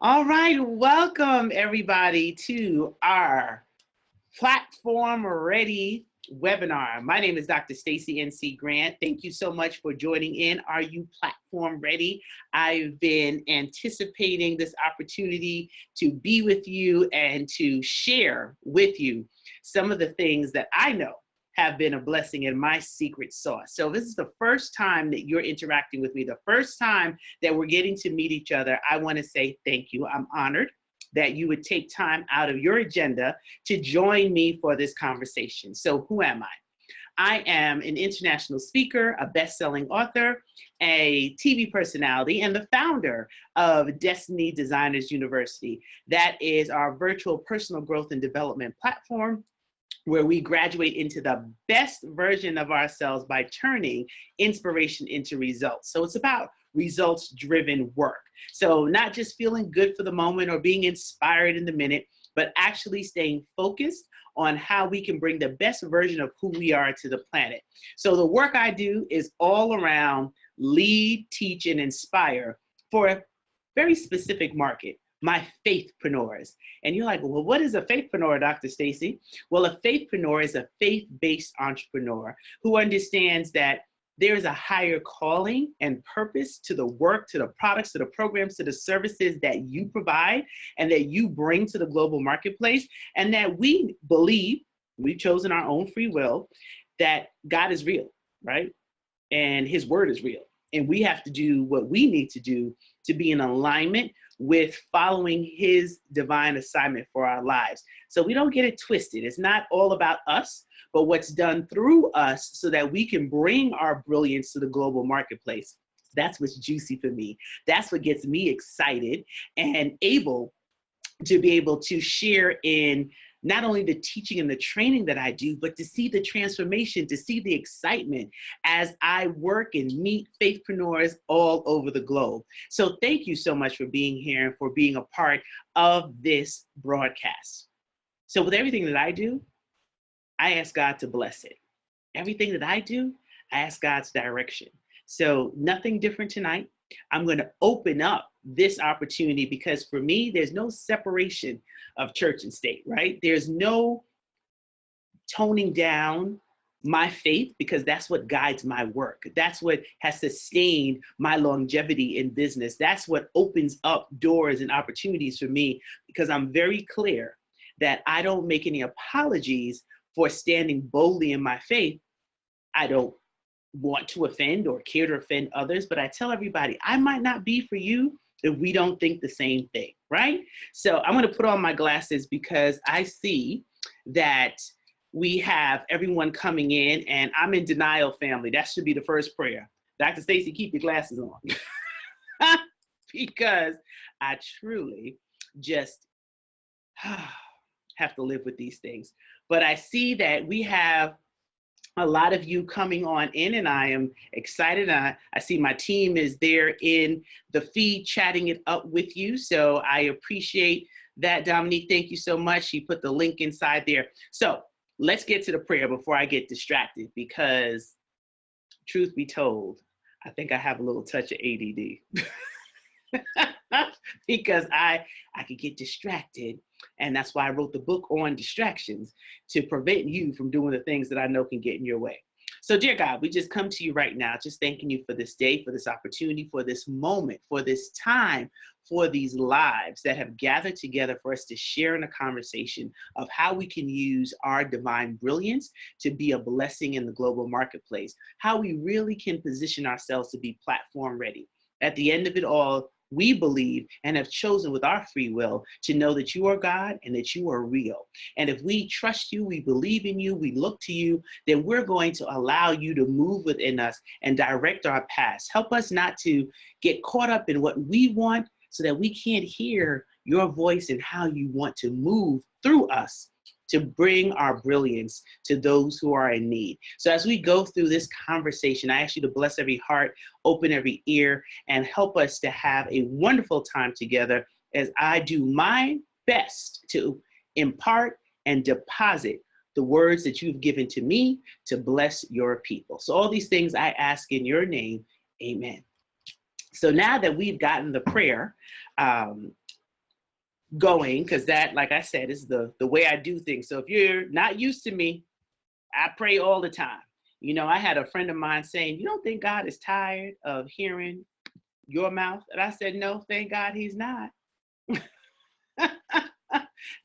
All right, welcome everybody to our Platform Ready webinar. My name is Dr. Stacy N.C. Grant. Thank you so much for joining in. Are you platform ready? I've been anticipating this opportunity to be with you and to share with you some of the things that I know have been a blessing in my secret sauce. So this is the first time that you're interacting with me, the first time that we're getting to meet each other. I want to say thank you. I'm honored that you would take time out of your agenda to join me for this conversation. So who am I? I am an international speaker, a best-selling author, a TV personality, and the founder of Destiny Designers University. That is our virtual personal growth and development platform where we graduate into the best version of ourselves by turning inspiration into results. So it's about results-driven work. So not just feeling good for the moment or being inspired in the minute, but actually staying focused on how we can bring the best version of who we are to the planet. So the work I do is all around lead, teach, and inspire for a very specific market. My faithpreneurs. And you're like, well, what is a faithpreneur, Dr. Stacy? Well, a faithpreneur is a faith-based entrepreneur who understands that there is a higher calling and purpose to the work, to the products, to the programs, to the services that you provide and that you bring to the global marketplace, and that we believe, we've chosen our own free will, that God is real, right? And his word is real. And we have to do what we need to do to be in alignment with following his divine assignment for our lives. So we don't get it twisted. It's not all about us, but what's done through us so that we can bring our brilliance to the global marketplace. That's what's juicy for me. That's what gets me excited and able to be able to share in not only the teaching and the training that I do, but to see the transformation, to see the excitement as I work and meet faithpreneurs all over the globe. So thank you so much for being here and for being a part of this broadcast. So with everything that I do, I ask God to bless it. Everything that I do, I ask God's direction. So nothing different tonight. I'm going to open up this opportunity because for me, there's no separation of church and state, right? There's no toning down my faith because that's what guides my work. That's what has sustained my longevity in business. That's what opens up doors and opportunities for me because I'm very clear that I don't make any apologies for standing boldly in my faith. I don't want to offend or care to offend others, but I tell everybody, I might not be for you if we don't think the same thing, right? So I'm going to put on my glasses because I see that we have everyone coming in and I'm in denial, family. That should be the first prayer. Dr. Stacy, keep your glasses on because I truly just have to live with these things. But I see that we have a lot of you coming on in and I am excited. I see my team is there in the feed chatting it up with you. So I appreciate that, Dominique. Thank you so much. She put the link inside there. So let's get to the prayer before I get distracted because truth be told, I think I have a little touch of ADD because I could get distracted. And that's why I wrote the book on distractions to prevent you from doing the things that I know can get in your way. So dear God, we just come to you right now, just thanking you for this day, for this opportunity, for this moment, for this time, for these lives that have gathered together for us to share in a conversation of how we can use our divine brilliance to be a blessing in the global marketplace, how we really can position ourselves to be platform ready. At the end of it all, we believe and have chosen with our free will to know that you are God and that you are real. And if we trust you, we believe in you, we look to you, then we're going to allow you to move within us and direct our paths. Help us not to get caught up in what we want so that we can't hear your voice and how you want to move through us to bring our brilliance to those who are in need. So as we go through this conversation, I ask you to bless every heart, open every ear, and help us to have a wonderful time together as I do my best to impart and deposit the words that you've given to me to bless your people. So all these things I ask in your name, amen. So now that we've gotten the prayer going, because that, like I said, is the way I do things. So if you're not used to me, I pray all the time. You know, I had a friend of mine saying, "You don't think God is tired of hearing your mouth?" And I said, "No, thank God he's not."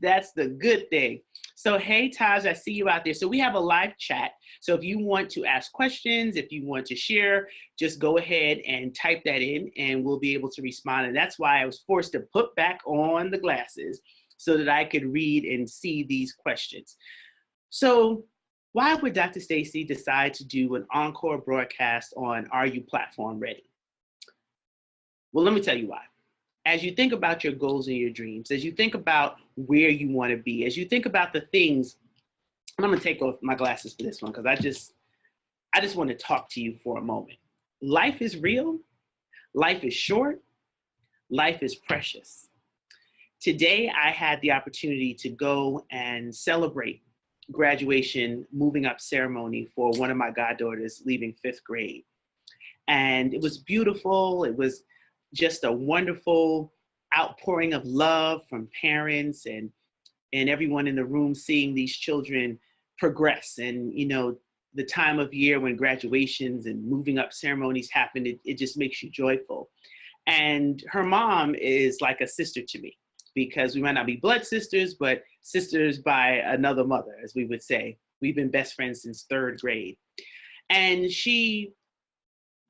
That's the good thing. So, hey, Taj, I see you out there. So we have a live chat. So if you want to ask questions, if you want to share, just go ahead and type that in and we'll be able to respond. And that's why I was forced to put back on the glasses so that I could read and see these questions. So why would Dr. Stacy decide to do an encore broadcast on Are You Platform Ready? Well, let me tell you why. As you think about your goals and your dreams, as you think about where you want to be, as you think about the things, and I'm going to take off my glasses for this one because I just want to talk to you for a moment. Life is real. Life is short. Life is precious. Today, I had the opportunity to go and celebrate graduation, moving up ceremony for one of my goddaughters leaving 5th grade. And it was beautiful. It was just a wonderful outpouring of love from parents and everyone in the room, seeing these children progress. And, you know, the time of year when graduations and moving up ceremonies happen, it just makes you joyful. And her mom is like a sister to me because we might not be blood sisters, but sisters by another mother, as we would say. We've been best friends since 3rd grade. And she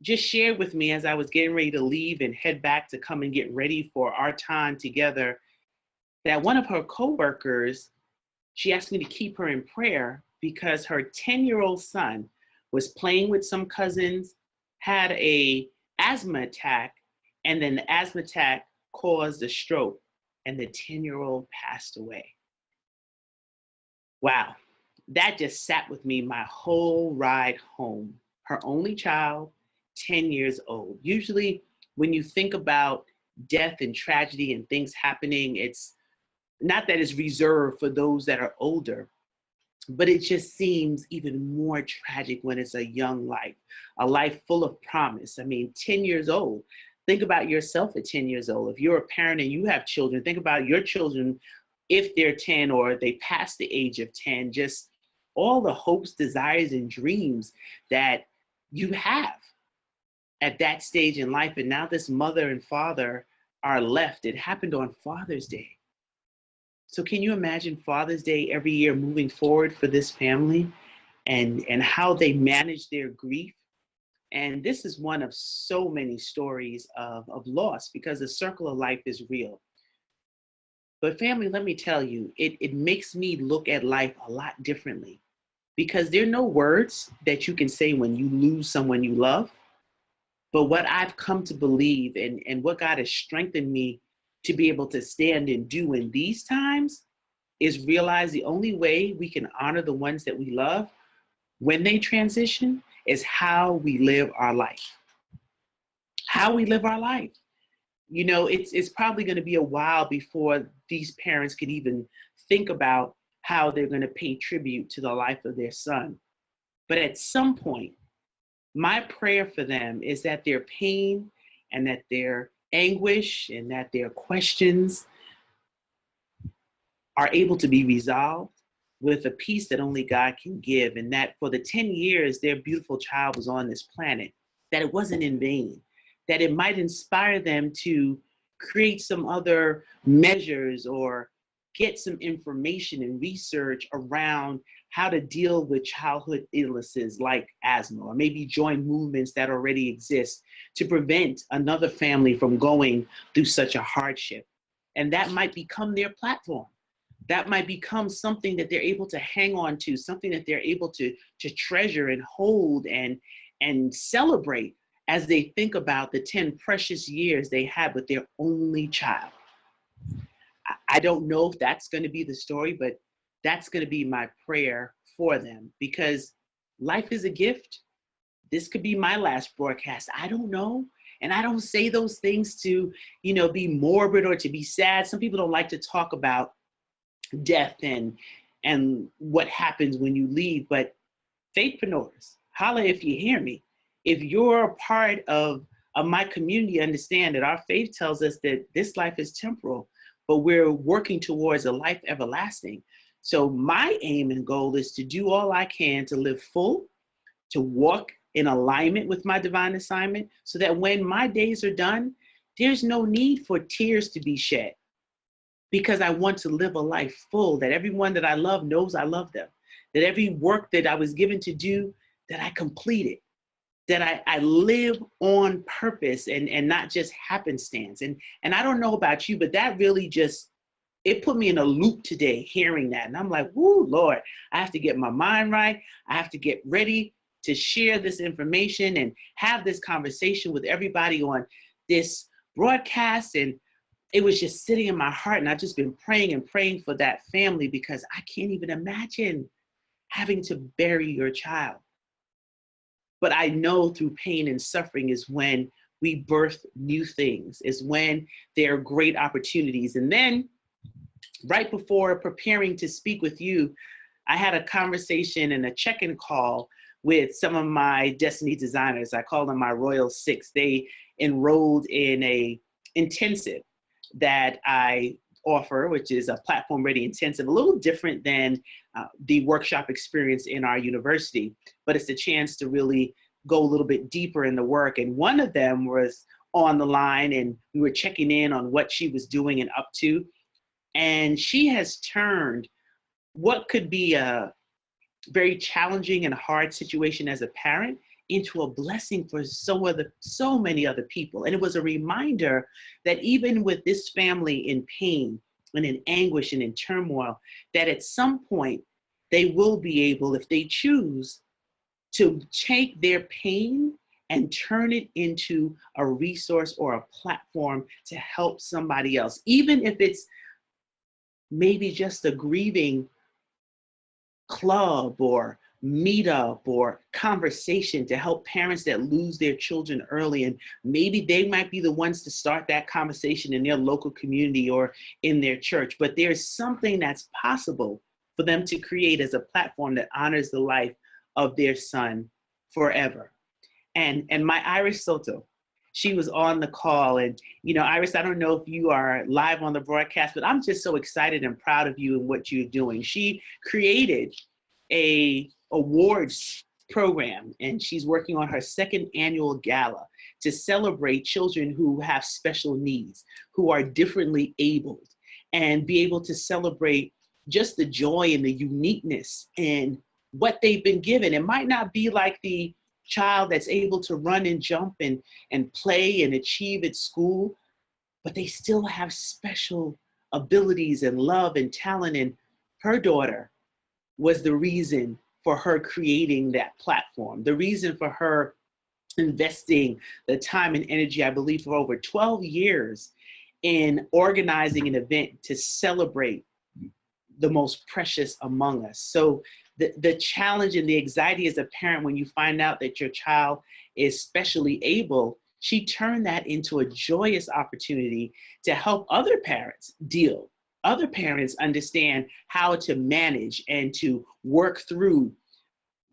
just shared with me as I was getting ready to leave and head back to come and get ready for our time together, that one of her coworkers, she asked me to keep her in prayer because her 10-year-old son was playing with some cousins, had an asthma attack, and then the asthma attack caused a stroke, and the 10-year-old passed away. Wow, that just sat with me my whole ride home. Her only child, 10 years old. Usually when you think about death and tragedy and things happening, it's not that it's reserved for those that are older, but it just seems even more tragic when it's a young life, a life full of promise. I mean, 10 years old. Think about yourself at 10 years old. If you're a parent and you have children, think about your children if they're 10 or they pass the age of 10, just all the hopes, desires, and dreams that you have at that stage in life. And now this mother and father are left. It happened on Father's Day. So can you imagine Father's Day every year moving forward for this family and how they manage their grief? And this is one of so many stories of loss because the circle of life is real. But family, let me tell you, it makes me look at life a lot differently because there are no words that you can say when you lose someone you love. But what I've come to believe and what God has strengthened me to be able to stand and do in these times is realize the only way we can honor the ones that we love when they transition is how we live our life. How we live our life. You know, it's probably going to be a while before these parents could even think about how they're going to pay tribute to the life of their son. But at some point, my prayer for them is that their pain and that their anguish and that their questions are able to be resolved with a peace that only God can give, and that for the 10 years their beautiful child was on this planet, that it wasn't in vain, that it might inspire them to create some other measures or get some information and research around how to deal with childhood illnesses like asthma, or maybe join movements that already exist to prevent another family from going through such a hardship. And that might become their platform. That might become something that they're able to hang on to, something that they're able to treasure and hold and celebrate as they think about the 10 precious years they had with their only child. I don't know if that's going to be the story, but that's going to be my prayer for them because life is a gift. This could be my last broadcast. I don't know. And I don't say those things to, be morbid or to be sad. Some people don't like to talk about death and what happens when you leave, but faithpreneurs, holla if you hear me. If you're a part of my community, understand that our faith tells us that this life is temporal, but we're working towards a life everlasting. So my aim and goal is to do all I can to live full, to walk in alignment with my divine assignment, so that when my days are done, there's no need for tears to be shed, because I want to live a life full, that everyone that I love knows I love them, that every work that I was given to do, that I completed, that I live on purpose and not just happenstance. And I don't know about you, but that really just, it put me in a loop today hearing that. And I'm like, whoo, Lord, I have to get my mind right. I have to get ready to share this information and have this conversation with everybody on this broadcast. And it was just sitting in my heart. And I've just been praying and praying for that family, because I can't even imagine having to bury your child. But I know through pain and suffering is when we birth new things, is when there are great opportunities. And then right before preparing to speak with you, I had a conversation and a check-in call with some of my destiny designers. I call them my Royal Six. They enrolled in a intensive that I offer, which is a Platform Ready intensive, a little different than the workshop experience in our university, but it's a chance to really go a little bit deeper in the work. And one of them was on the line, and we were checking in on what she was doing and up to. And she has turned what could be a very challenging and hard situation as a parent into a blessing for so many other people. And it was a reminder that even with this family in pain and in anguish and in turmoil, that at some point they will be able, if they choose, to take their pain and turn it into a resource or a platform to help somebody else, even if it's maybe just a grieving club or meetup or conversation to help parents that lose their children early. And maybe they might be the ones to start that conversation in their local community or in their church. But there's something that's possible for them to create as a platform that honors the life of their son forever. And my Iris Soto, she was on the call. And, you know, Iris, I don't know if you are live on the broadcast, but I'm just so excited and proud of you and what you're doing. She created a awards program, and she's working on her second annual gala to celebrate children who have special needs, who are differently abled, and be able to celebrate just the joy and the uniqueness and what they've been given. It might not be like the child that's able to run and jump and play and achieve at school, but they still have special abilities and love and talent. And her daughter was the reason for her creating that platform, the reason for her investing the time and energy, I believe, for over 12 years in organizing an event to celebrate the most precious among us. So the challenge and the anxiety as a parent when you find out that your child is specially able, she turned that into a joyous opportunity to help other parents other parents understand how to manage and to work through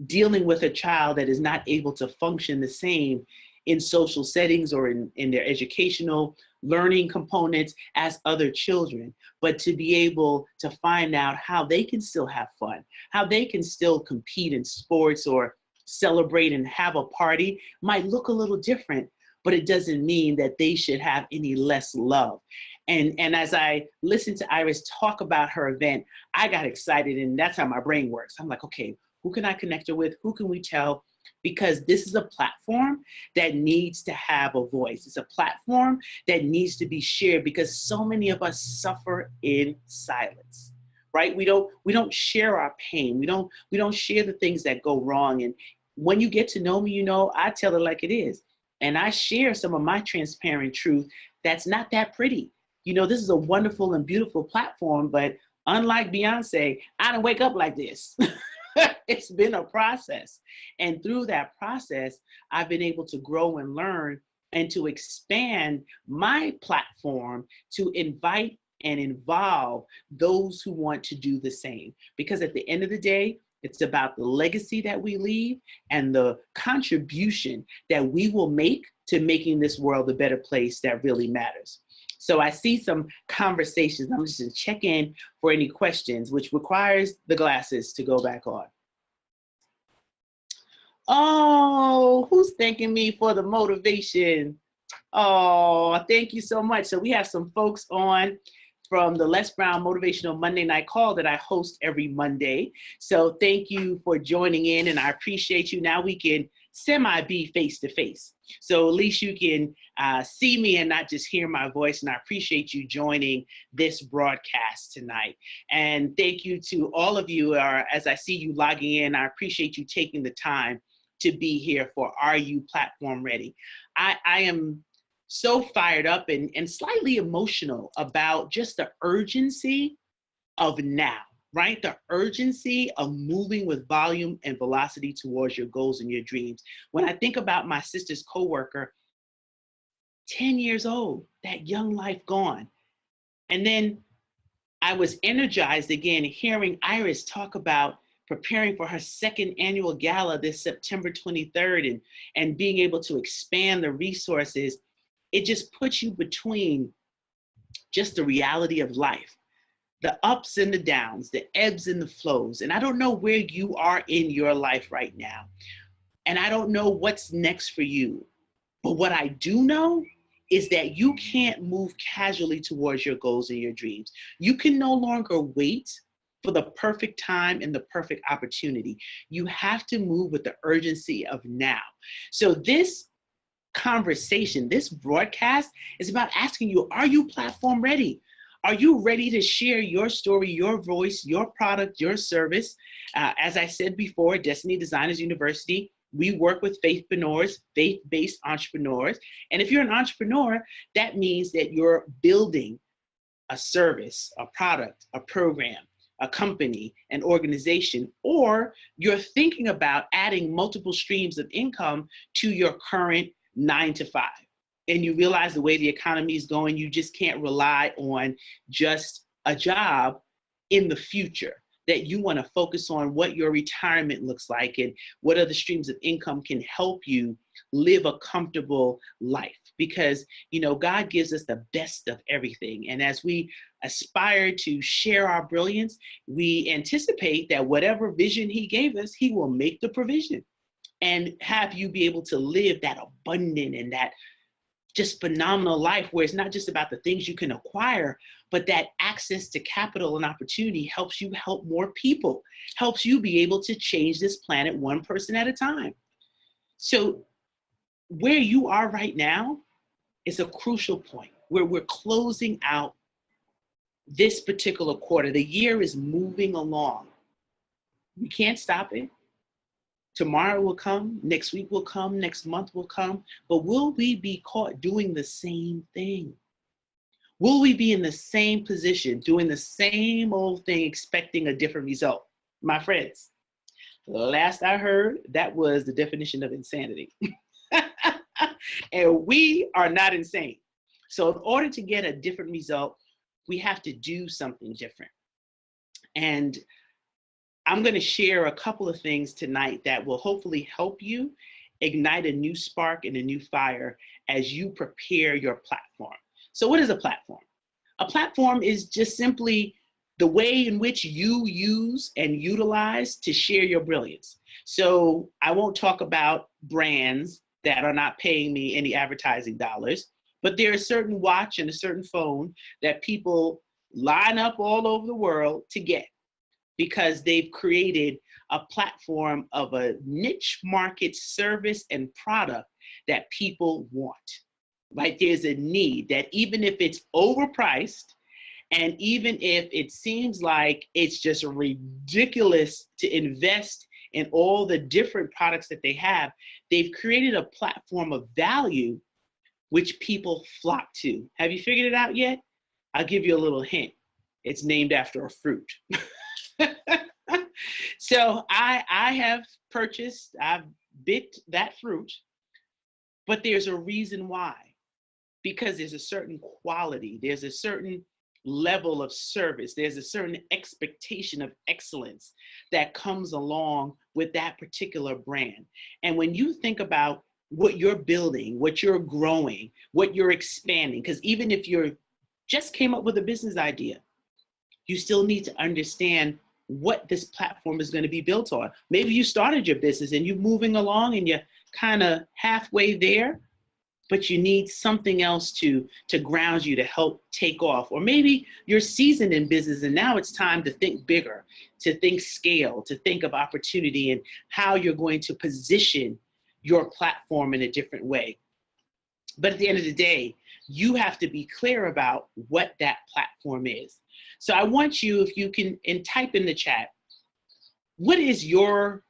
dealing with a child that is not able to function the same in social settings or in their educational learning components as other children, but to be able to find out how they can still have fun, how they can still compete in sports or celebrate and have a party. Might look a little different, but it doesn't mean that they should have any less love. And as I listened to Iris talk about her event, I got excited, and that's how my brain works. I'm like, okay, who can I connect her with? Who can we tell? Because this is a platform that needs to have a voice. It's a platform that needs to be shared, because so many of us suffer in silence, right? We don't share our pain. We don't share the things that go wrong. And when you get to know me, you know, I tell it like it is. And I share some of my transparent truth that's not that pretty. You know, this is a wonderful and beautiful platform, but unlike Beyonce, I didn't wake up like this. It's been a process. And through that process, I've been able to grow and learn and to expand my platform to invite and involve those who want to do the same. Because at the end of the day, it's about the legacy that we leave and the contribution that we will make to making this world a better place that really matters. So I see some conversations. I'm just going to check in for any questions, which requires the glasses to go back on. Oh, who's thanking me for the motivation? Oh, thank you so much. So we have some folks on from the Les Brown Motivational Monday Night Call that I host every Monday. So thank you for joining in, and I appreciate you. Now we can semi-be face-to-face. So at least you can see me and not just hear my voice, and I appreciate you joining this broadcast tonight. And thank you to all of you, as I see you logging in, I appreciate you taking the time to be here for Are You Platform Ready? I am so fired up and slightly emotional about just the urgency of now, right? The urgency of moving with volume and velocity towards your goals and your dreams. When I think about my sister's coworker, 10 years old, that young life gone. And then I was energized again hearing Iris talk about preparing for her second annual gala this September 23rd and being able to expand the resources. It just puts you between just the reality of life, the ups and the downs, the ebbs and the flows. And I don't know where you are in your life right now. And I don't know what's next for you. But what I do know is that you can't move casually towards your goals and your dreams. You can no longer wait for the perfect time and the perfect opportunity. You have to move with the urgency of now. So this conversation, this broadcast is about asking you, are you platform ready? Are you ready to share your story, your voice, your product, your service? As I said before, Destiny Designers University, we work with faithpreneurs, faith-based entrepreneurs. And if you're an entrepreneur, that means that you're building a service, a product, a program, a company, an organization, or you're thinking about adding multiple streams of income to your current 9-to-5. And you realize the way the economy is going, you just can't rely on just a job in the future, that you want to focus on what your retirement looks like and what other streams of income can help you live a comfortable life. Because, you know, God gives us the best of everything. And as we aspire to share our brilliance, we anticipate that whatever vision He gave us, He will make the provision and have you be able to live that abundant and that just phenomenal life where it's not just about the things you can acquire, but that access to capital and opportunity helps you help more people, helps you be able to change this planet one person at a time. So where you are right now is a crucial point where we're closing out this particular quarter. The year is moving along. We can't stop it. Tomorrow will come, next week will come, next month will come, but will we be caught doing the same thing? Will we be in the same position, doing the same old thing, expecting a different result? My friends, last I heard, that was the definition of insanity. And we are not insane. So in order to get a different result, we have to do something different. And I'm going to share a couple of things tonight that will hopefully help you ignite a new spark and a new fire as you prepare your platform. So what is a platform? A platform is just simply the way in which you use and utilize to share your brilliance. So I won't talk about brands that are not paying me any advertising dollars, but there is a certain watch and a certain phone that people line up all over the world to get, because they've created a platform of a niche market service and product that people want, right? There's a need that even if it's overpriced, and even if it seems like it's just ridiculous to invest in all the different products that they have, they've created a platform of value which people flock to. Have you figured it out yet? I'll give you a little hint. It's named after a fruit. So I have purchased, I've bit that fruit, but there's a reason why. Because there's a certain quality, there's a certain level of service, there's a certain expectation of excellence that comes along with that particular brand. And when you think about what you're building, what you're growing, what you're expanding, because even if you're just came up with a business idea. You still need to understand what this platform is going to be built on. Maybe you started your business and you're moving along and you're kind of halfway there, but you need something else to ground you, to help take off. Or maybe you're seasoned in business and now it's time to think bigger, to think scale, to think of opportunity and how you're going to position your platform in a different way. But at the end of the day, you have to be clear about what that platform is. So I want you, if you can, and type in the chat, what is your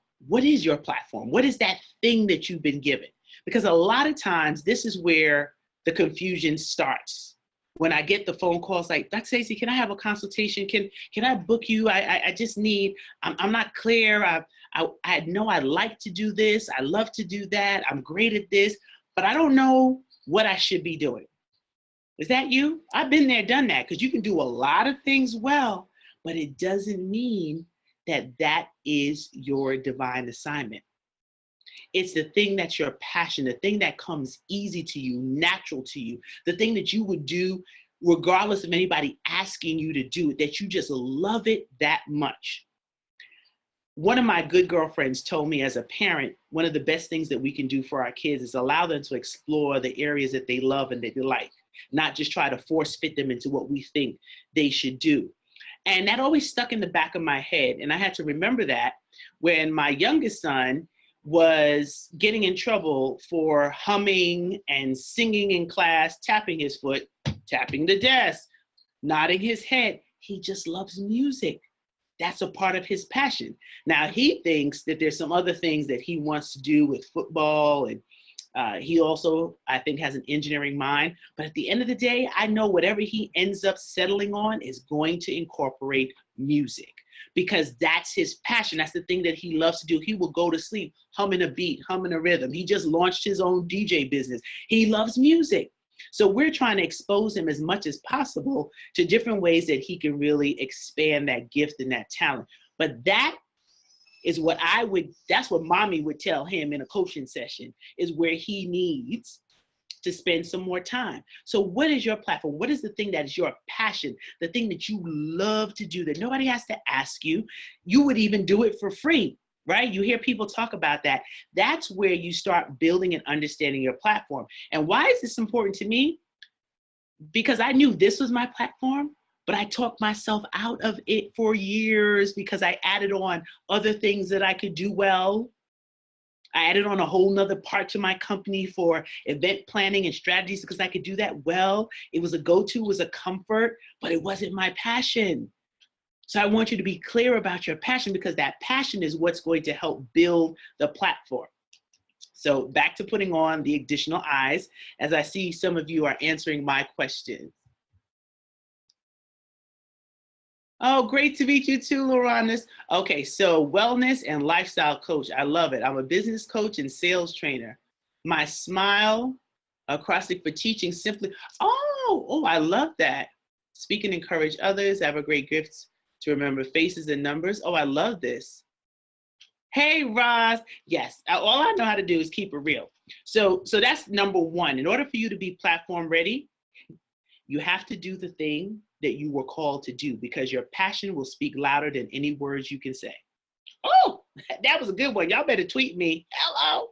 platform? What is that thing that you've been given? Because a lot of times this is where the confusion starts. When I get the phone calls like, Dr. Stacey, can I have a consultation? Can I book you? I just need, I'm not clear. I know I like to do this. I love to do that. I'm great at this, but I don't know what I should be doing. Is that you? I've been there, done that, because you can do a lot of things well, but it doesn't mean that that is your divine assignment. It's the thing that's your passion, the thing that comes easy to you, natural to you, the thing that you would do regardless of anybody asking you to do it, that you just love it that much. One of my good girlfriends told me, as a parent, one of the best things that we can do for our kids is allow them to explore the areas that they love and that they like, not just try to force fit them into what we think they should do. And that always stuck in the back of my head. And I had to remember that when my youngest son was getting in trouble for humming and singing in class, tapping his foot, tapping the desk, nodding his head. He just loves music. That's a part of his passion. Now he thinks that there's some other things that he wants to do with football, and he also, I think, has an engineering mind. But at the end of the day, I know whatever he ends up settling on is going to incorporate music, because that's his passion. That's the thing that he loves to do. He will go to sleep humming a beat, humming a rhythm. He just launched his own DJ business. He loves music. So we're trying to expose him as much as possible to different ways that he can really expand that gift and that talent. But that is what that's what mommy would tell him in a coaching session, is where he needs to spend some more time. So what is your platform? What is the thing that is your passion? The thing that you love to do that nobody has to ask you. You would even do it for free, right? You hear people talk about that. That's where you start building and understanding your platform. And why is this important to me? Because I knew this was my platform, but I talked myself out of it for years because I added on other things that I could do well. I added on a whole nother part to my company for event planning and strategies because I could do that well. It was a go-to, it was a comfort, but it wasn't my passion. So I want you to be clear about your passion, because that passion is what's going to help build the platform. So back to putting on the additional eyes, as I see some of you are answering my questions. Oh, great to meet you too, Loranis. Okay, so wellness and lifestyle coach. I love it. I'm a business coach and sales trainer. My smile, acrostic for teaching simply. Oh, I love that. Speak and encourage others. Have a great gift to remember faces and numbers. Oh, I love this. Hey, Roz. Yes, all I know how to do is keep it real. So that's number one. In order for you to be platform ready, you have to do the thing that you were called to do, because your passion will speak louder than any words you can say. Oh, that was a good one. Y'all better tweet me. Hello.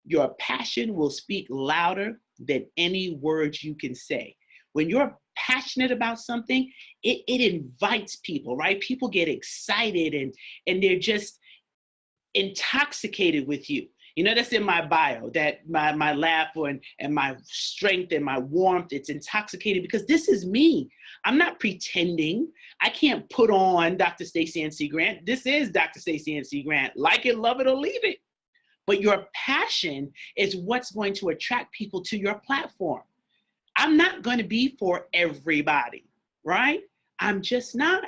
Your passion will speak louder than any words you can say. When you're passionate about something, it invites people, right? People get excited and they're just intoxicated with you. You know, that's in my bio, that my laugh and my strength and my warmth, it's intoxicated because this is me. I'm not pretending. I can't put on Dr. Stacey NC Grant. This is Dr. Stacey NC Grant. Like it, love it, or leave it. But your passion is what's going to attract people to your platform. I'm not going to be for everybody, right? I'm just not.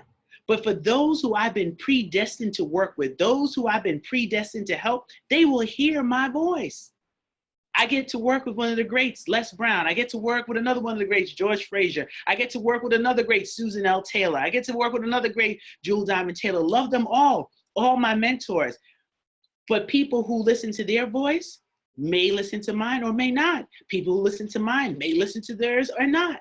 But for those who I've been predestined to work with, those who I've been predestined to help, they will hear my voice. I get to work with one of the greats, Les Brown. I get to work with another one of the greats, George Frazier. I get to work with another great, Susan L. Taylor. I get to work with another great, Jewel Diamond Taylor. Love them all my mentors. But people who listen to their voice may listen to mine or may not. People who listen to mine may listen to theirs or not.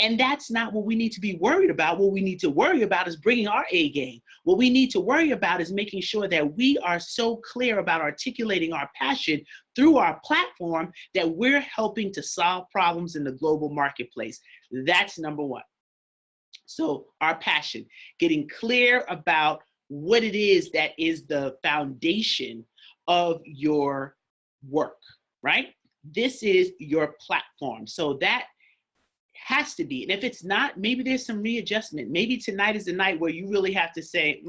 And that's not what we need to be worried about. What we need to worry about is bringing our A game. What we need to worry about is making sure that we are so clear about articulating our passion through our platform that we're helping to solve problems in the global marketplace. That's number one. So our passion, getting clear about what it is that is the foundation of your work, right? This is your platform. So that has to be. And if it's not, maybe there's some readjustment. Maybe tonight is the night where you really have to say,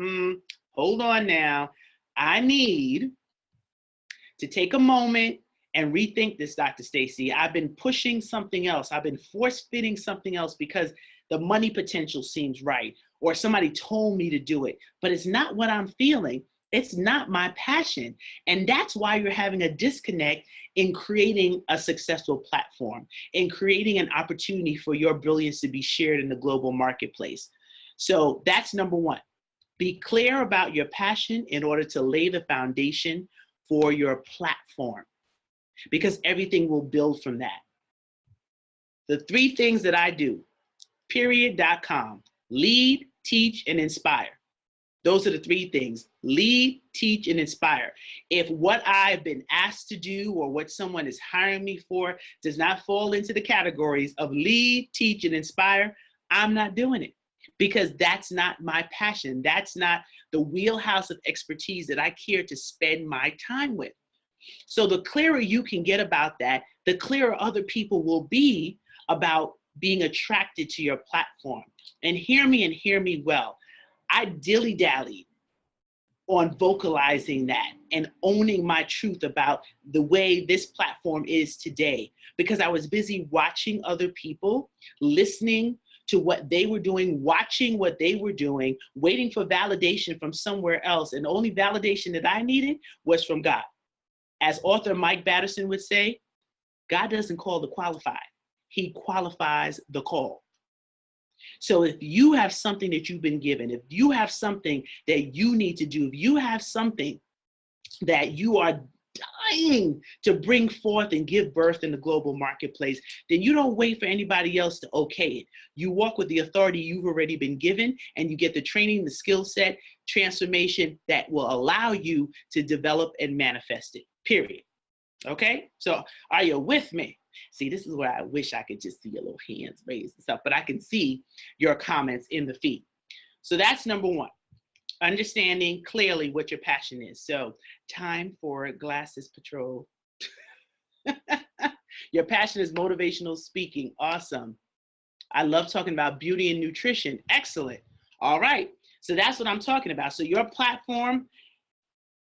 hold on now. I need to take a moment and rethink this, Dr. Stacy. I've been pushing something else. I've been force-fitting something else because the money potential seems right, or somebody told me to do it, but it's not what I'm feeling. It's not my passion. And that's why you're having a disconnect in creating a successful platform, in creating an opportunity for your brilliance to be shared in the global marketplace. So that's number one. Be clear about your passion in order to lay the foundation for your platform, because everything will build from that. The three things that I do, period.com, lead, teach, and inspire. Those are the three things: lead, teach, and inspire. If what I've been asked to do or what someone is hiring me for does not fall into the categories of lead, teach, and inspire, I'm not doing it, because that's not my passion. That's not the wheelhouse of expertise that I care to spend my time with. So the clearer you can get about that, the clearer other people will be about being attracted to your platform. And hear me well. I dilly-dallied on vocalizing that and owning my truth about the way this platform is today, because I was busy watching other people, listening to what they were doing, watching what they were doing, waiting for validation from somewhere else. And the only validation that I needed was from God. As author Mike Batterson would say, God doesn't call the qualified. He qualifies the call. So if you have something that you've been given, if you have something that you need to do, if you have something that you are dying to bring forth and give birth in the global marketplace, then you don't wait for anybody else to okay it. You walk with the authority you've already been given, and you get the training, the skill set, transformation that will allow you to develop and manifest it, period. Okay, so are you with me? See, this is where I wish I could just see your little hands raised and stuff, but I can see your comments in the feed. So that's number one, understanding clearly what your passion is. So time for glasses patrol. Your passion is motivational speaking. Awesome. I love talking about beauty and nutrition. Excellent. All right, so that's what I'm talking about. So your platform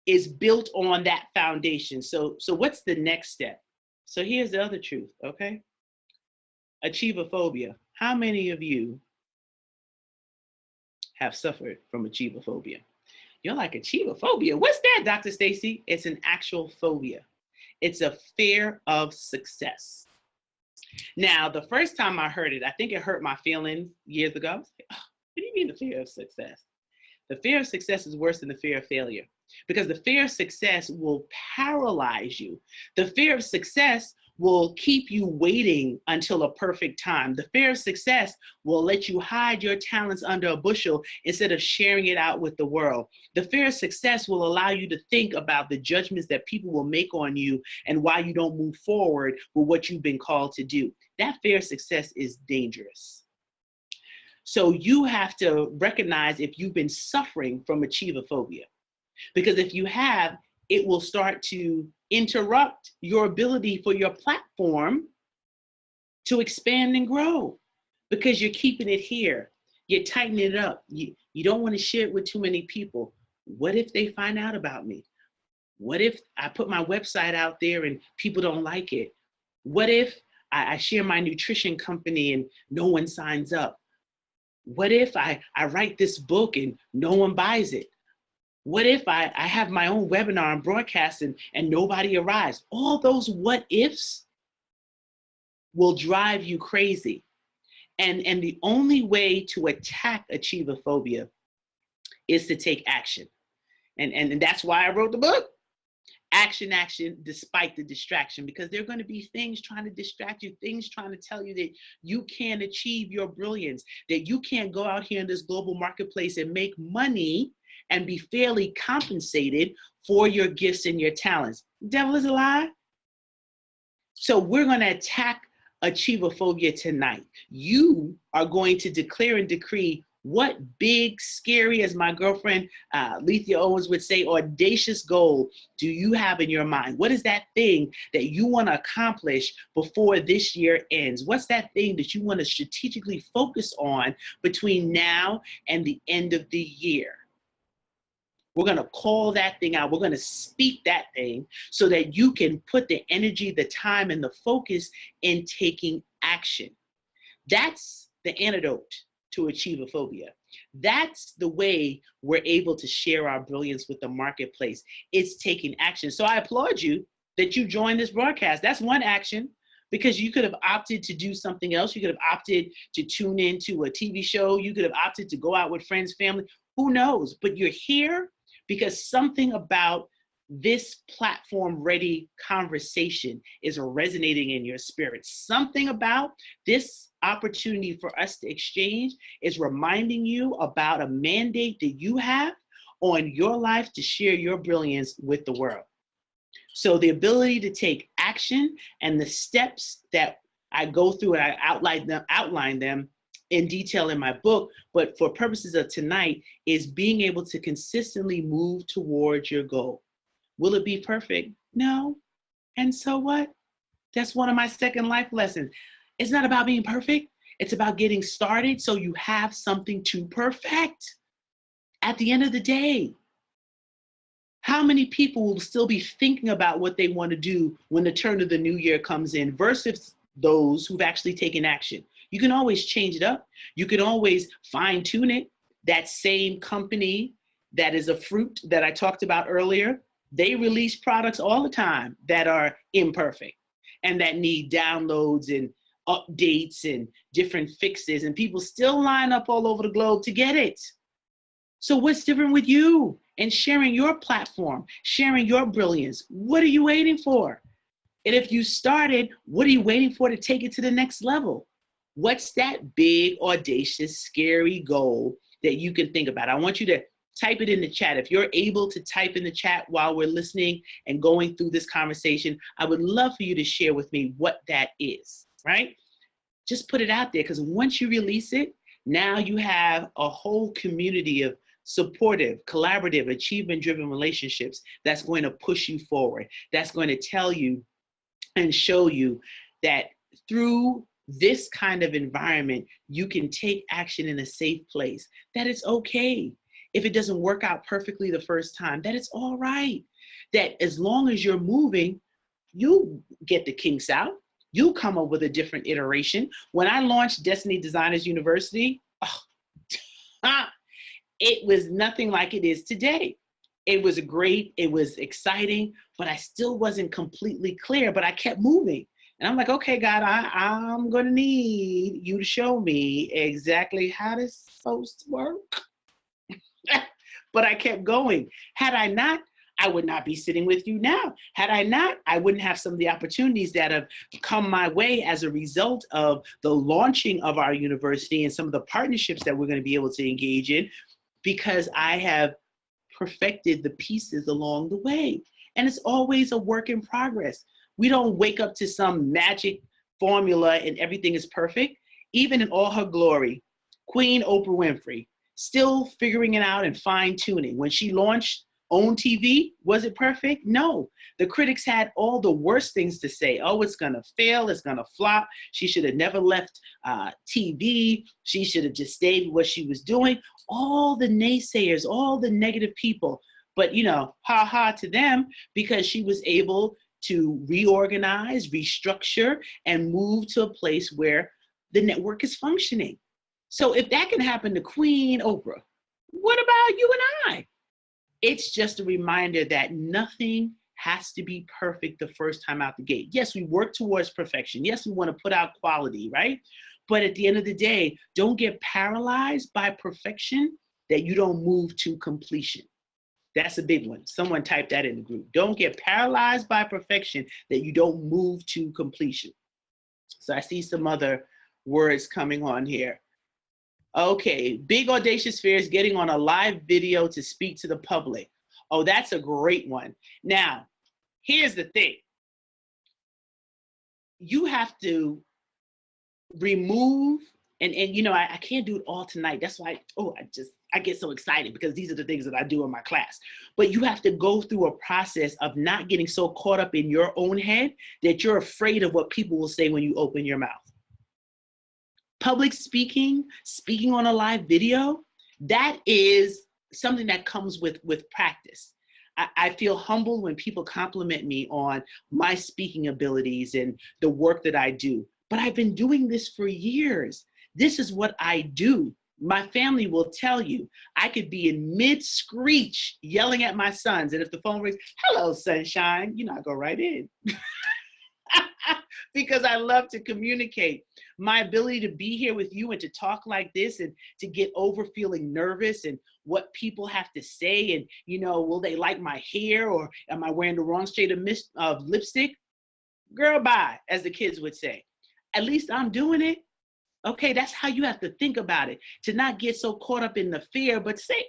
is built on that foundation. So what's the next step? So here's the other truth, okay? Achievophobia. How many of you have suffered from achievophobia? You're like, achievophobia? What's that, Dr. Stacy? It's an actual phobia. It's a fear of success. Now, the first time I heard it, I think it hurt my feelings years ago. I was like, oh, what do you mean the fear of success? The fear of success is worse than the fear of failure, because the fear of success will paralyze you. The fear of success will keep you waiting until a perfect time. The fear of success will let you hide your talents under a bushel instead of sharing it out with the world. The fear of success will allow you to think about the judgments that people will make on you and why you don't move forward with what you've been called to do. That fear of success is dangerous. So you have to recognize if you've been suffering from achievophobia, because if you have, it will start to interrupt your ability for your platform to expand and grow, because you're keeping it here. You're tightening it up. You don't want to share it with too many people. What if they find out about me? What if I put my website out there and people don't like it? What if I share my nutrition company and no one signs up? What if I write this book and no one buys it? What if I have my own webinar and broadcast and nobody arrives? All those what ifs will drive you crazy. And the only way to attack achievophobia is to take action. And that's why I wrote the book. Action, action, despite the distraction, because there are going to be things trying to distract you, things trying to tell you that you can't achieve your brilliance, that you can't go out here in this global marketplace and make money and be fairly compensated for your gifts and your talents. Devil is a lie. So we're going to attack Achievophobia tonight. You are going to declare and decree what big, scary, as my girlfriend Lethea Owens would say, audacious goal do you have in your mind? What is that thing that you want to accomplish before this year ends? What's that thing that you want to strategically focus on between now and the end of the year? We're going to call that thing out. We're going to speak that thing so that you can put the energy, the time, and the focus in taking action. That's the antidote to Achievophobia. That's the way we're able to share our brilliance with the marketplace. It's taking action. So I applaud you that you joined this broadcast. That's one action, because you could have opted to do something else. You could have opted to tune into a TV show. You could have opted to go out with friends, family. Who knows? But you're here because something about this platform ready conversation is resonating in your spirit. Something about this opportunity for us to exchange is reminding you about a mandate that you have on your life to share your brilliance with the world. So the ability to take action and the steps that I go through, and I outline them in detail in my book, but for purposes of tonight, is being able to consistently move towards your goal. Will it be perfect? No. And so what? That's one of my second life lessons. It's not about being perfect. It's about getting started so you have something to perfect. At the end of the day, how many people will still be thinking about what they want to do when the turn of the new year comes in versus those who've actually taken action? You can always change it up. You can always fine tune it. That same company that is a fruit that I talked about earlier, they release products all the time that are imperfect and that need downloads and updates and different fixes, and people still line up all over the globe to get it. So what's different with you and sharing your platform, sharing your brilliance? What are you waiting for? And if you started, what are you waiting for to take it to the next level? What's that big, audacious, scary goal that you can think about? I want you to type it in the chat. If you're able to type in the chat while we're listening and going through this conversation, I would love for you to share with me what that is, right? Just put it out there, because once you release it, now you have a whole community of supportive, collaborative, achievement-driven relationships that's going to push you forward. That's going to tell you and show you that through this kind of environment, you can take action in a safe place, that it's okay. If it doesn't work out perfectly the first time, that it's all right. That as long as you're moving, you get the kinks out. You come up with a different iteration. When I launched Destiny Designers University, it was nothing like it is today. It was great, it was exciting, but I still wasn't completely clear, but I kept moving. And I'm like, okay, God, I'm gonna need you to show me exactly how this is supposed to work. But I kept going. Had I not, I would not be sitting with you now. Had I not, I wouldn't have some of the opportunities that have come my way as a result of the launching of our university and some of the partnerships that we're going to be able to engage in, because I have perfected the pieces along the way. And it's always a work in progress. We don't wake up to some magic formula and everything is perfect. Even in all her glory, Queen Oprah Winfrey, still figuring it out and fine tuning. When she launched OWN TV, was it perfect? No. The critics had all the worst things to say. Oh, it's gonna fail, it's gonna flop. She should have never left TV. She should have just stayed with what she was doing. All the naysayers, all the negative people. But you know, ha ha to them, because she was able to reorganize, restructure, and move to a place where the network is functioning. So if that can happen to Queen Oprah, what about you and I? It's just a reminder that nothing has to be perfect the first time out the gate. Yes, we work towards perfection. Yes, we want to put out quality, right? But at the end of the day, don't get paralyzed by perfection that you don't move to completion. That's a big one. Someone type that in the group. Don't get paralyzed by perfection that you don't move to completion. So I see some other words coming on here. Okay, big Audacious Fear is getting on a live video to speak to the public. Oh, that's a great one. Now, here's the thing. You have to remove, and you know, I can't do it all tonight. That's why, I get so excited because these are the things that I do in my class. But you have to go through a process of not getting so caught up in your own head that you're afraid of what people will say when you open your mouth. Public speaking, speaking on a live video, that is something that comes with practice. I feel humbled when people compliment me on my speaking abilities and the work that I do. But I've been doing this for years. This is what I do. My family will tell you, I could be in mid-screech yelling at my sons, and if the phone rings, hello, sunshine, you know, I go right in. Because I love to communicate. My ability to be here with you and to talk like this and to get over feeling nervous and what people have to say and, you know, will they like my hair or am I wearing the wrong shade of lipstick? Girl, bye, as the kids would say. At least I'm doing it. Okay, that's how you have to think about it, to not get so caught up in the fear, but say,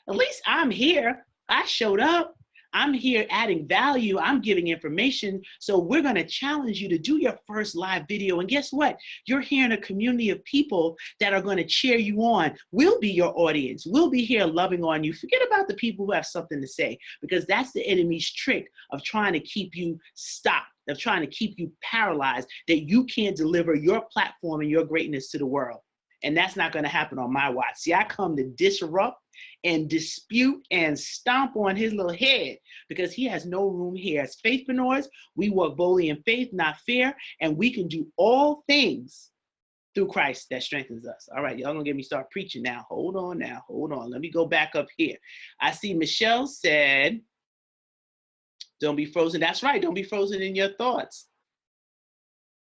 at least I'm here. I showed up. I'm here adding value. I'm giving information. So we're going to challenge you to do your first live video. And guess what? You're here in a community of people that are going to cheer you on. We'll be your audience. We'll be here loving on you. Forget about the people who have something to say, because that's the enemy's trick of trying to keep you stopped, of trying to keep you paralyzed, that you can't deliver your platform and your greatness to the world. And that's not going to happen on my watch. See, I come to disrupt and dispute and stomp on his little head because he has no room here. As faithpreneurs, we walk boldly in faith, not fear, and we can do all things through Christ that strengthens us. All right, y'all gonna get me start preaching now. Hold on now, hold on. Let me go back up here. I see Michelle said, don't be frozen. That's right, don't be frozen in your thoughts.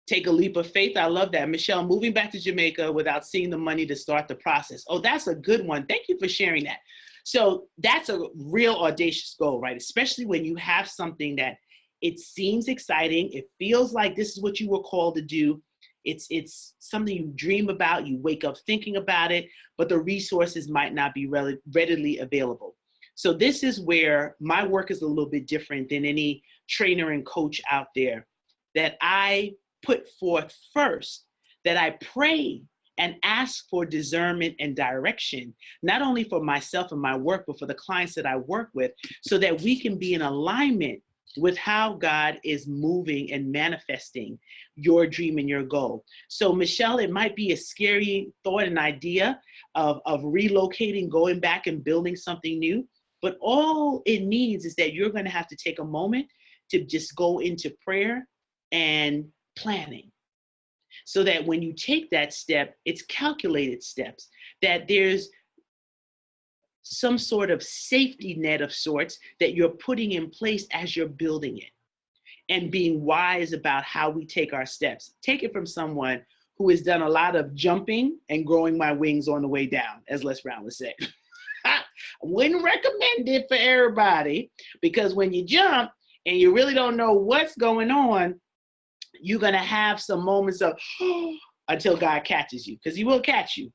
Take a leap of faith. I love that. Michelle, moving back to Jamaica without seeing the money to start the process. Oh, that's a good one. Thank you for sharing that. So that's a real audacious goal, right? Especially when you have something that it seems exciting. It feels like this is what you were called to do. It's something you dream about. You wake up thinking about it, but the resources might not be readily available. So this is where my work is a little bit different than any trainer and coach out there, that I put forth first, that I pray and ask for discernment and direction, not only for myself and my work, but for the clients that I work with, so that we can be in alignment with how God is moving and manifesting your dream and your goal. So Michelle, it might be a scary thought and idea of relocating, going back and building something new, but all it means is that you're going to have to take a moment to just go into prayer and planning, so that when you take that step, it's calculated steps, that there's some sort of safety net of sorts that you're putting in place as you're building it, and being wise about how we take our steps. Take it from someone who has done a lot of jumping and growing my wings on the way down, as Les Brown would say. I wouldn't recommend it for everybody, because when you jump and you really don't know what's going on, you're going to have some moments of until God catches you, because he will catch you.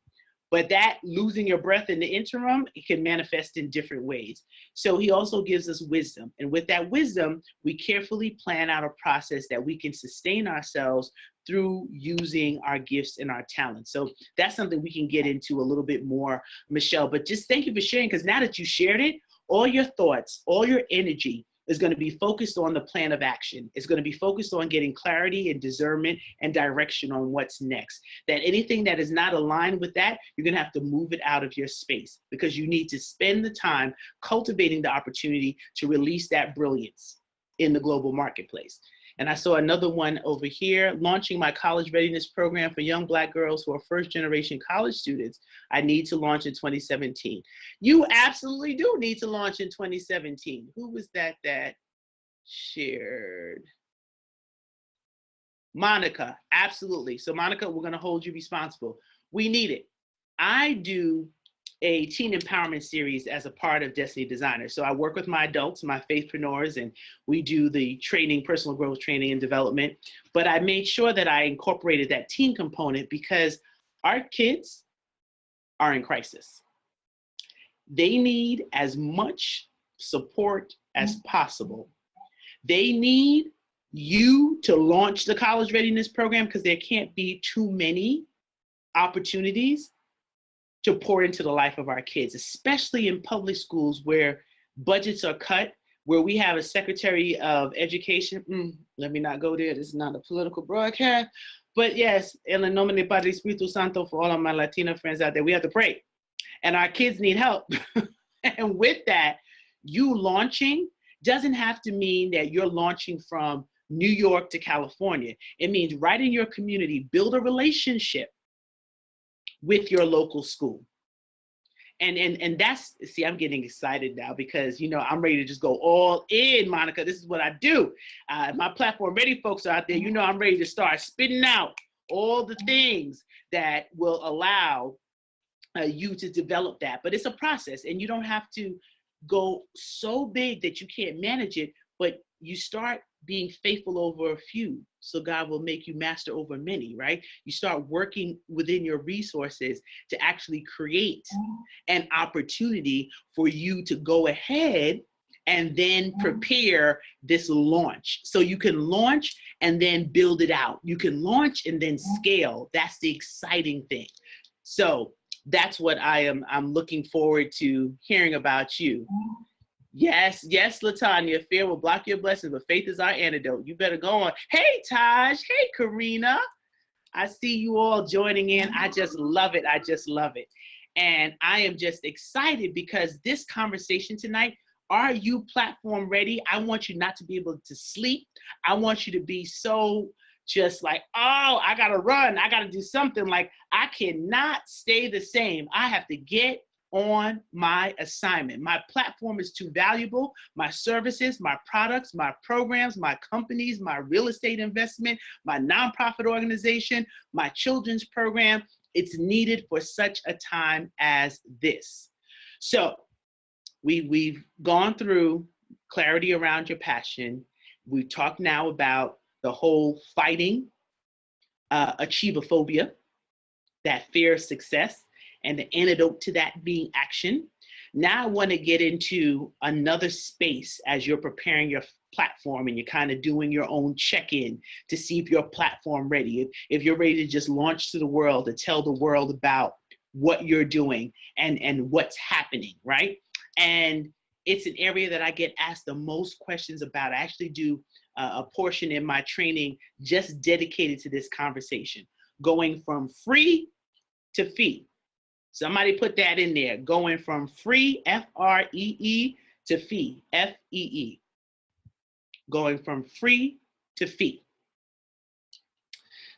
But that losing your breath in the interim, it can manifest in different ways. So he also gives us wisdom. And with that wisdom, we carefully plan out a process that we can sustain ourselves through using our gifts and our talents. So that's something we can get into a little bit more, Michelle. But just thank you for sharing, because now that you shared it, all your thoughts, all your energy is going to be focused on the plan of action. It's going to be focused on getting clarity and discernment and direction on what's next. That anything that is not aligned with that, you're going to have to move it out of your space, because you need to spend the time cultivating the opportunity to release that brilliance in the global marketplace. And I saw another one over here, launching my college readiness program for young Black girls who are first-generation college students. I need to launch in 2017. You absolutely do need to launch in 2017. Who was that shared? Monica, absolutely. So Monica, we're going to hold you responsible. We need it. I do a teen empowerment series as a part of Destiny Designer. So I work with my adults, my faithpreneurs, and we do the training, personal growth training and development. But I made sure that I incorporated that teen component because our kids are in crisis. They need as much support as possible. They need you to launch the college readiness program because there can't be too many opportunities to pour into the life of our kids, especially in public schools where budgets are cut, where we have a Secretary of Education. Let me not go there. This is not a political broadcast. But yes, en el nombre del Padre Espíritu Santo, for all of my Latino friends out there, we have to pray. And our kids need help. And with that, you launching doesn't have to mean that you're launching from New York to California. It means right in your community, build a relationship with your local school. And that's, see, I'm getting excited now because, you know, I'm ready to just go all in, Monica. This is what I do. My Platform Ready folks out there, you know, I'm ready to start spitting out all the things that will allow you to develop that. But it's a process, and you don't have to go so big that you can't manage it, but you start being faithful over a few, so God will make you master over many, right? You start working within your resources to actually create an opportunity for you to go ahead and then prepare this launch. So you can launch and then build it out. You can launch and then scale. That's the exciting thing. So that's what I'm looking forward to hearing about you. Yes, Latanya, fear will block your blessings, but faith is our antidote. You better go on. Hey, Taj. Hey, Karina. I see you all joining in. I just love it. I just love it. And I am just excited because this conversation tonight, are you platform ready? I want you not to be able to sleep. I want you to be so just like, oh, I got to run. I got to do something. Like, I cannot stay the same. I have to get on my assignment. My platform is too valuable. My services, my products, my programs, my companies, my real estate investment, my nonprofit organization, my children's program, it's needed for such a time as this. So we've gone through clarity around your passion. We talked now about the whole fighting achievophobia, that fear of success, and the antidote to that being action. Now I want to get into another space as you're preparing your platform and you're kind of doing your own check-in to see if your platform ready, if you're ready to just launch to the world, to tell the world about what you're doing and what's happening, right? And it's an area that I get asked the most questions about. I actually do a portion in my training just dedicated to this conversation, going from free to fee. Somebody put that in there, going from free, F-R-E-E, to fee, F-E-E. Going from free to fee.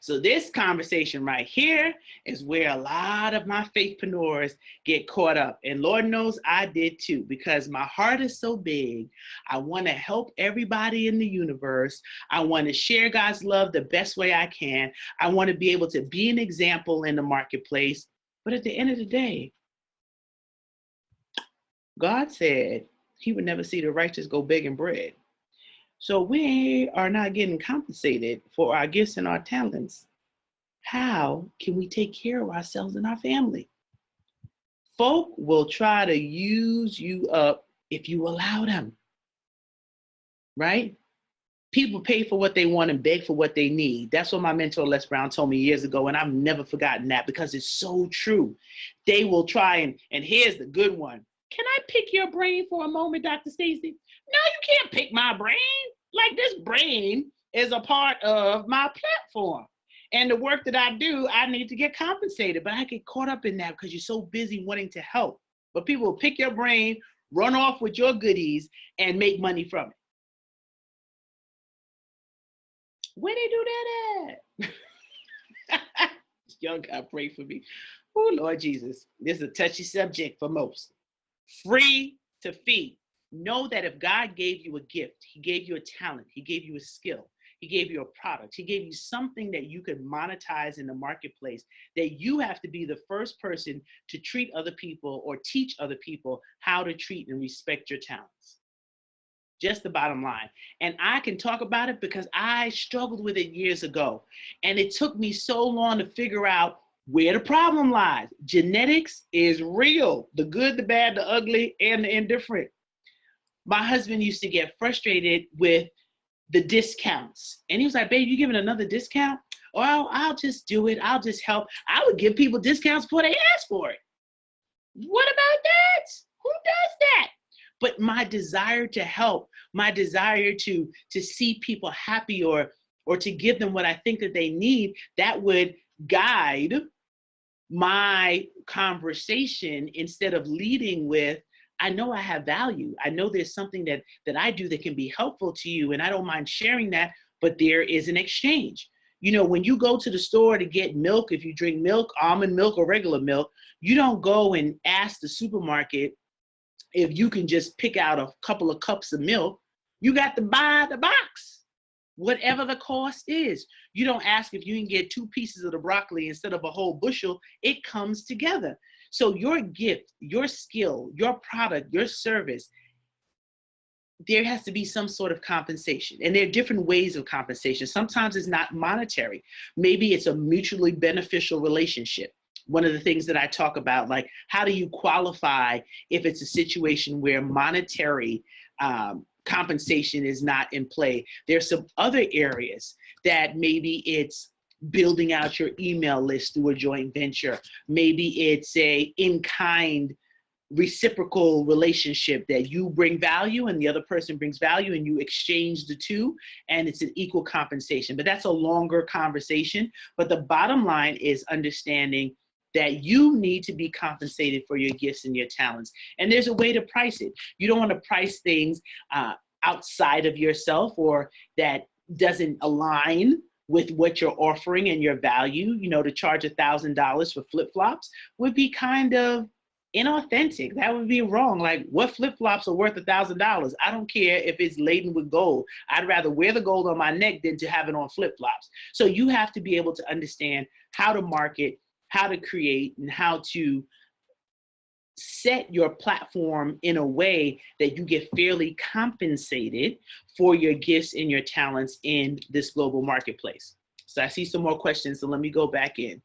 So this conversation right here is where a lot of my faithpreneurs get caught up. And Lord knows I did too, because my heart is so big. I want to help everybody in the universe. I want to share God's love the best way I can. I want to be able to be an example in the marketplace. But at the end of the day, God said he would never see the righteous go begging bread. So we are not getting compensated for our gifts and our talents. How can we take care of ourselves and our family? Folk will try to use you up if you allow them, right? People pay for what they want and beg for what they need. That's what my mentor Les Brown told me years ago, and I've never forgotten that because it's so true. They will try and here's the good one. Can I pick your brain for a moment, Dr. Stacy? No, you can't pick my brain. Like, this brain is a part of my platform. And the work that I do, I need to get compensated, but I get caught up in that because you're so busy wanting to help. But people will pick your brain, run off with your goodies, and make money from it. Where they do that at? Y'all gotta pray for me. Oh, Lord Jesus. This is a touchy subject for most. Free to fee. Know that if God gave you a gift, he gave you a talent, he gave you a skill, He gave you a product. He gave you something that you could monetize in the marketplace, that you have to be the first person to treat other people or teach other people how to treat and respect your talents. Just the bottom line. And I can talk about it because I struggled with it years ago. And it took me so long to figure out where the problem lies. Genetics is real. The good, the bad, the ugly, and the indifferent. My husband used to get frustrated with the discounts. And he was like, babe, you giving another discount? Well, I'll just do it. I'll just help. I would give people discounts before they ask for it. What about that? Who does that? But my desire to help, my desire to see people happy or to give them what I think that they need, that would guide my conversation instead of leading with, I know I have value. I know there's something that I do that can be helpful to you, and I don't mind sharing that, but there is an exchange. You know, when you go to the store to get milk, if you drink milk, almond milk or regular milk, you don't go and ask the supermarket if you can just pick out a couple of cups of milk. You got to buy the box, whatever the cost is. You don't ask if you can get 2 pieces of the broccoli instead of a whole bushel. It comes together. So your gift, your skill, your product, your service, there has to be some sort of compensation. And there are different ways of compensation. Sometimes it's not monetary. Maybe it's a mutually beneficial relationship. One of the things that I talk about, like, how do you qualify if it's a situation where monetary compensation is not in play? There's some other areas that maybe it's building out your email list through a joint venture. Maybe it's a in-kind reciprocal relationship that you bring value and the other person brings value and you exchange the two, and it's an equal compensation. But that's a longer conversation. But the bottom line is understanding that you need to be compensated for your gifts and your talents. And there's a way to price it. You don't want to price things outside of yourself or that doesn't align with what you're offering and your value. You know, to charge $1,000 for flip-flops would be kind of inauthentic. That would be wrong. Like, what flip-flops are worth $1,000? I don't care if it's laden with gold. I'd rather wear the gold on my neck than to have it on flip-flops. So you have to be able to understand how to market, how to create, and how to set your platform in a way that you get fairly compensated for your gifts and your talents in this global marketplace. So I see some more questions, so let me go back in.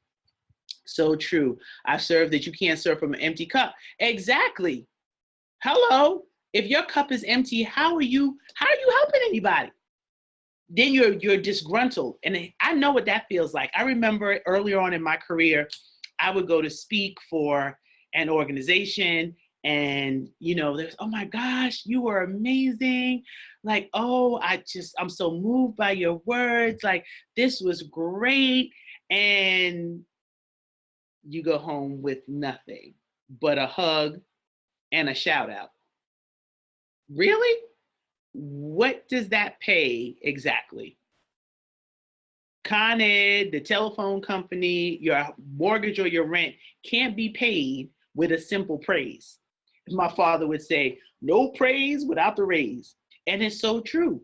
So true. I've served that you can't serve from an empty cup. Exactly. Hello. If your cup is empty, how are you helping anybody? Then you're disgruntled. And I know what that feels like. I remember earlier on in my career, I would go to speak for an organization, and you know, there's, oh my gosh, you were amazing. Like, oh, I'm so moved by your words. Like, this was great. And you go home with nothing but a hug and a shout out. Really? What does that pay exactly? Con Ed, the telephone company, your mortgage or your rent can't be paid with a simple praise. My father would say, no praise without the raise. And it's so true.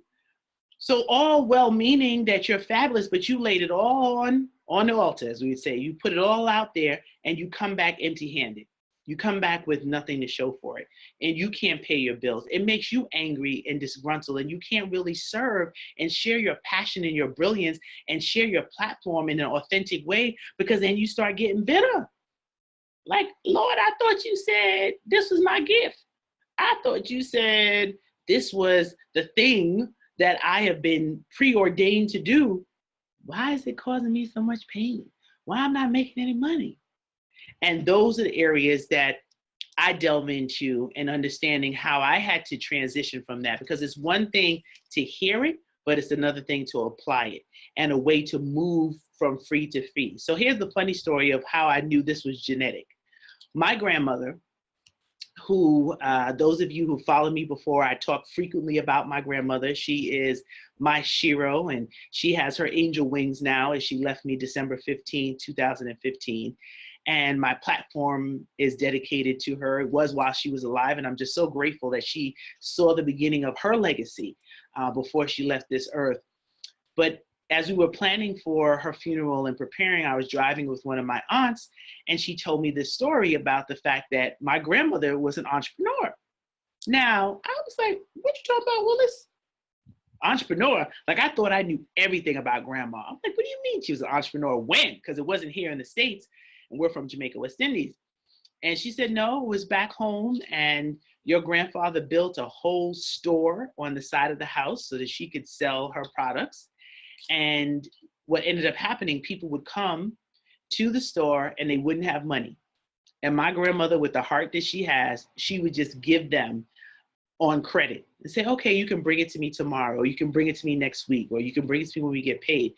So all well-meaning that you're fabulous, but you laid it all on the altar, as we would say. You put it all out there and you come back empty-handed. You come back with nothing to show for it, and you can't pay your bills. It makes you angry and disgruntled, and you can't really serve and share your passion and your brilliance and share your platform in an authentic way, because then you start getting bitter. Like, Lord, I thought you said this was my gift. I thought you said this was the thing that I have been preordained to do. Why is it causing me so much pain? Why am I not making any money? And those are the areas that I delve into and understanding how I had to transition from that, because it's one thing to hear it, but it's another thing to apply it and a way to move from free to fee. So here's the funny story of how I knew this was genetic. My grandmother, who, those of you who followed me before, I talk frequently about my grandmother. She is my Shiro, and she has her angel wings now, as she left me December 15, 2015. And my platform is dedicated to her. It was while she was alive, and I'm just so grateful that she saw the beginning of her legacy before she left this earth. But as we were planning for her funeral and preparing, I was driving with one of my aunts, and she told me this story about the fact that my grandmother was an entrepreneur. Now, I was like, what you talking about, Willis? Entrepreneur? Like, I thought I knew everything about grandma. I'm like, what do you mean she was an entrepreneur? When? Because it wasn't here in the States, and we're from Jamaica, West Indies. And she said, no, it was back home, and your grandfather built a whole store on the side of the house so that she could sell her products. And what ended up happening, people would come to the store and they wouldn't have money. And my grandmother, with the heart that she has, she would just give them on credit and say, okay, you can bring it to me tomorrow, or you can bring it to me next week, or you can bring it to me when we get paid.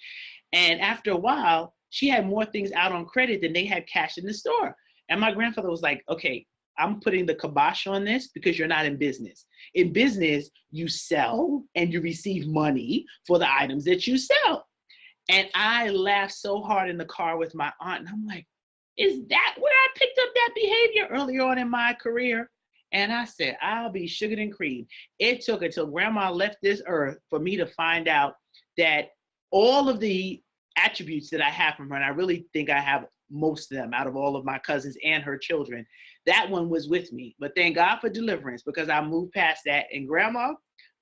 And after a while, she had more things out on credit than they had cash in the store. And my grandfather was like, okay, I'm putting the kibosh on this because you're not in business. In business, you sell and you receive money for the items that you sell. And I laughed so hard in the car with my aunt. And I'm like, is that where I picked up that behavior earlier on in my career? And I said, I'll be sugared and cream. It took until grandma left this earth for me to find out that all of the attributes that I have from her, and I really think I have most of them out of all of my cousins and her children, that one was with me. But thank God for deliverance, because I moved past that. And grandma,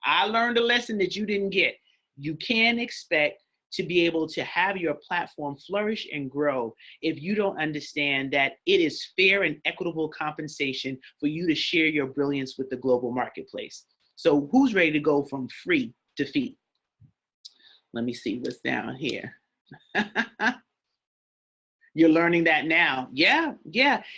I learned a lesson that you didn't get. You can't expect to be able to have your platform flourish and grow if you don't understand that it is fair and equitable compensation for you to share your brilliance with the global marketplace. So who's ready to go from free to feed? Let me see what's down here. You're learning that now. Yeah.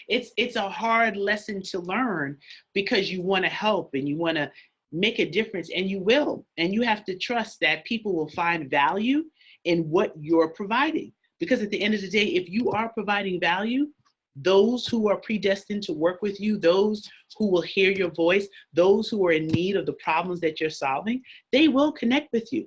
It's a hard lesson to learn because you want to help and you want to make a difference, and you will. And you have to trust that people will find value in what you're providing. Because at the end of the day, if you are providing value, those who are predestined to work with you, those who will hear your voice, those who are in need of the problems that you're solving, they will connect with you.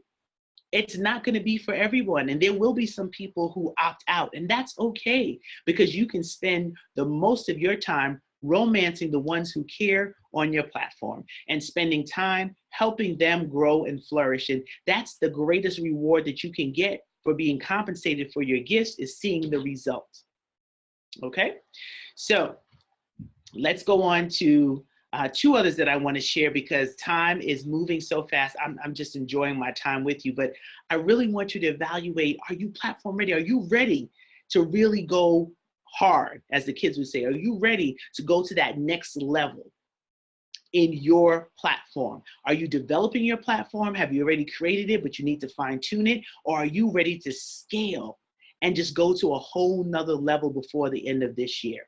It's not going to be for everyone. And there will be some people who opt out, and that's okay, because you can spend the most of your time romancing the ones who care on your platform and spending time helping them grow and flourish. And that's the greatest reward that you can get for being compensated for your gifts, is seeing the results. Okay, so let's go on to two others that I want to share, because time is moving so fast. I'm just enjoying my time with you, but I really want you to evaluate, are you platform ready? Are you ready to really go hard, as the kids would say? Are you ready to go to that next level in your platform? Are you developing your platform? Have you already created it, but you need to fine tune it? Or are you ready to scale and just go to a whole nother level before the end of this year?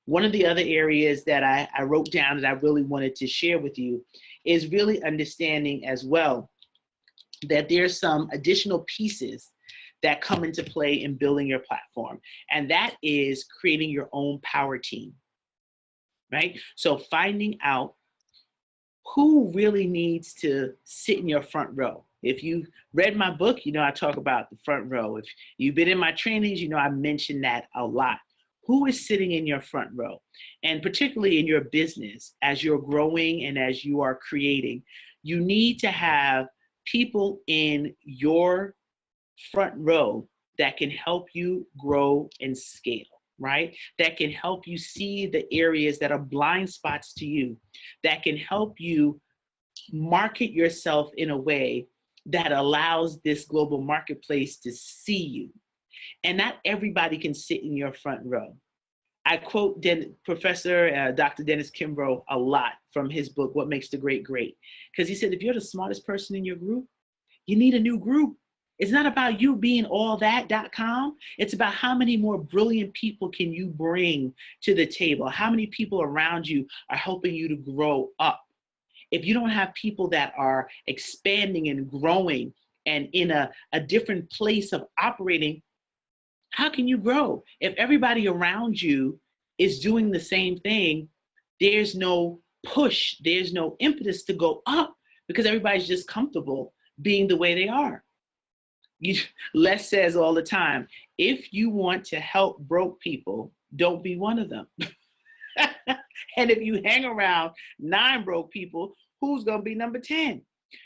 One of the other areas that I wrote down that I really wanted to share with you is really understanding as well that there's some additional pieces that come into play in building your platform. And that is creating your own power team, right? So finding out who really needs to sit in your front row. If you read my book, you know I talk about the front row. If you've been in my trainings, you know I mention that a lot. Who is sitting in your front row? And particularly in your business, as you're growing and as you are creating, you need to have people in your front row that can help you grow and scale, right? That can help you see the areas that are blind spots to you, that can help you market yourself in a way that allows this global marketplace to see you. And not everybody can sit in your front row. I quote Professor Dr. Dennis Kimbrough a lot from his book, What Makes the Great Great? Because he said, if you're the smartest person in your group, you need a new group. It's not about you being allthat.com. It's about how many more brilliant people can you bring to the table? How many people around you are helping you to grow up? If you don't have people that are expanding and growing and in a different place of operating, how can you grow? If everybody around you is doing the same thing, there's no push, there's no impetus to go up, because everybody's just comfortable being the way they are. Les says all the time, if you want to help broke people, don't be one of them. And if you hang around 9 broke people, who's going to be number 10?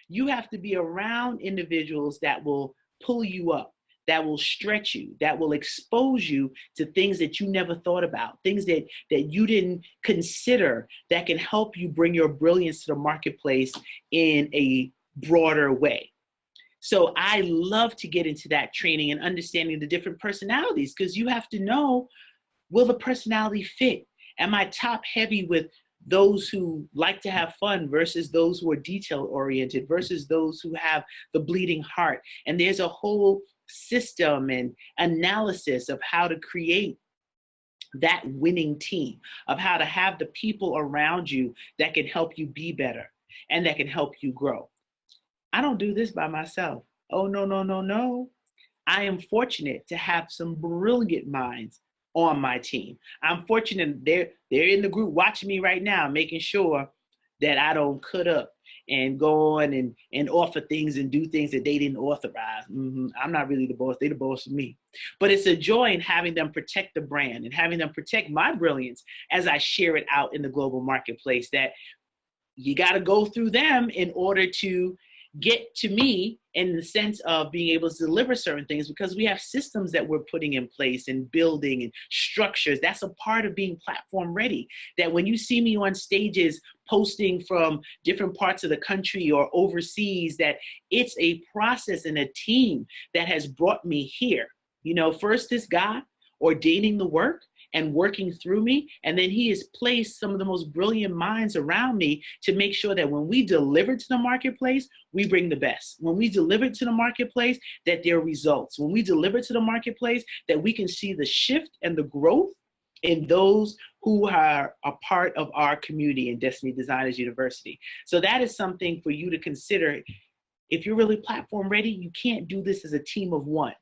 You have to be around individuals that will pull you up, that will stretch you, that will expose you to things that you never thought about, things that you didn't consider, that can help you bring your brilliance to the marketplace in a broader way. So I love to get into that training and understanding the different personalities, because you have to know, will the personality fit? Am I top heavy with those who like to have fun versus those who are detail oriented versus those who have the bleeding heart? And there's a whole system and analysis of how to create that winning team, of how to have the people around you that can help you be better and that can help you grow. I don't do this by myself. Oh, no, no, no, no. I am fortunate to have some brilliant minds on my team. I'm fortunate they're in the group watching me right now, making sure that I don't cut up and go on and offer things and do things that they didn't authorize. I'm not really the boss, they're the boss of me. But it's a joy in having them protect the brand and having them protect my brilliance as I share it out in the global marketplace, that you got to go through them in order to get to me, in the sense of being able to deliver certain things, because we have systems that we're putting in place and building and structures. That's a part of being platform ready, that when you see me on stages posting from different parts of the country or overseas, that it's a process and a team that has brought me here. You know, first this guy ordaining the work and working through me, and then he has placed some of the most brilliant minds around me to make sure that when we deliver to the marketplace, we bring the best. When we deliver to the marketplace, that there are results. When we deliver to the marketplace, that we can see the shift and the growth in those who are a part of our community in Destiny Designers University. So that is something for you to consider. If you're really platform ready, you can't do this as a team of one.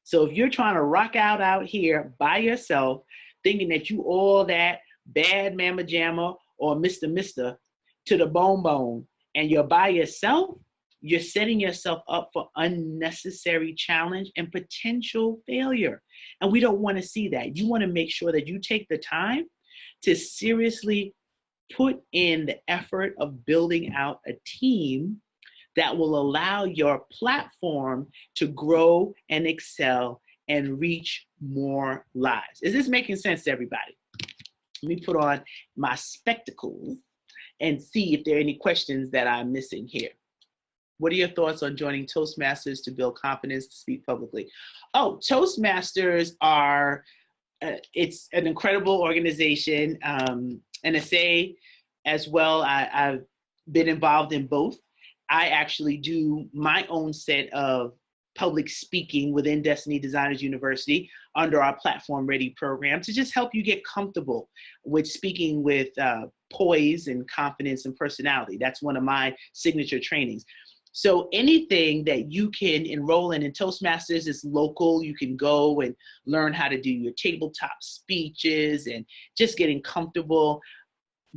So if you're trying to rock out here by yourself, thinking that you all that bad mama jamma or Mr. to the bone, and you're by yourself, you're setting yourself up for unnecessary challenge and potential failure. And we don't want to see that. You want to make sure that you take the time to seriously put in the effort of building out a team that will allow your platform to grow and excel and reach more lives. Is this making sense to everybody? Let me put on my spectacles and see if there are any questions that I'm missing here. What are your thoughts on joining Toastmasters to build confidence to speak publicly? Oh, Toastmasters are, it's an incredible organization. NSA as well, I've been involved in both. I actually do my own set of public speaking within Destiny Designers University under our Platform Ready program to just help you get comfortable with speaking with poise and confidence and personality. That's one of my signature trainings. So anything that you can enroll in Toastmasters is local. You can go and learn how to do your tabletop speeches and just getting comfortable.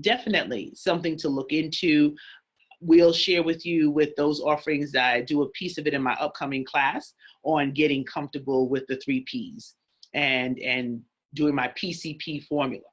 Definitely something to look into. We'll share with you with those offerings. I do a piece of it in my upcoming class on getting comfortable with the 3 Ps and doing my PCP formula.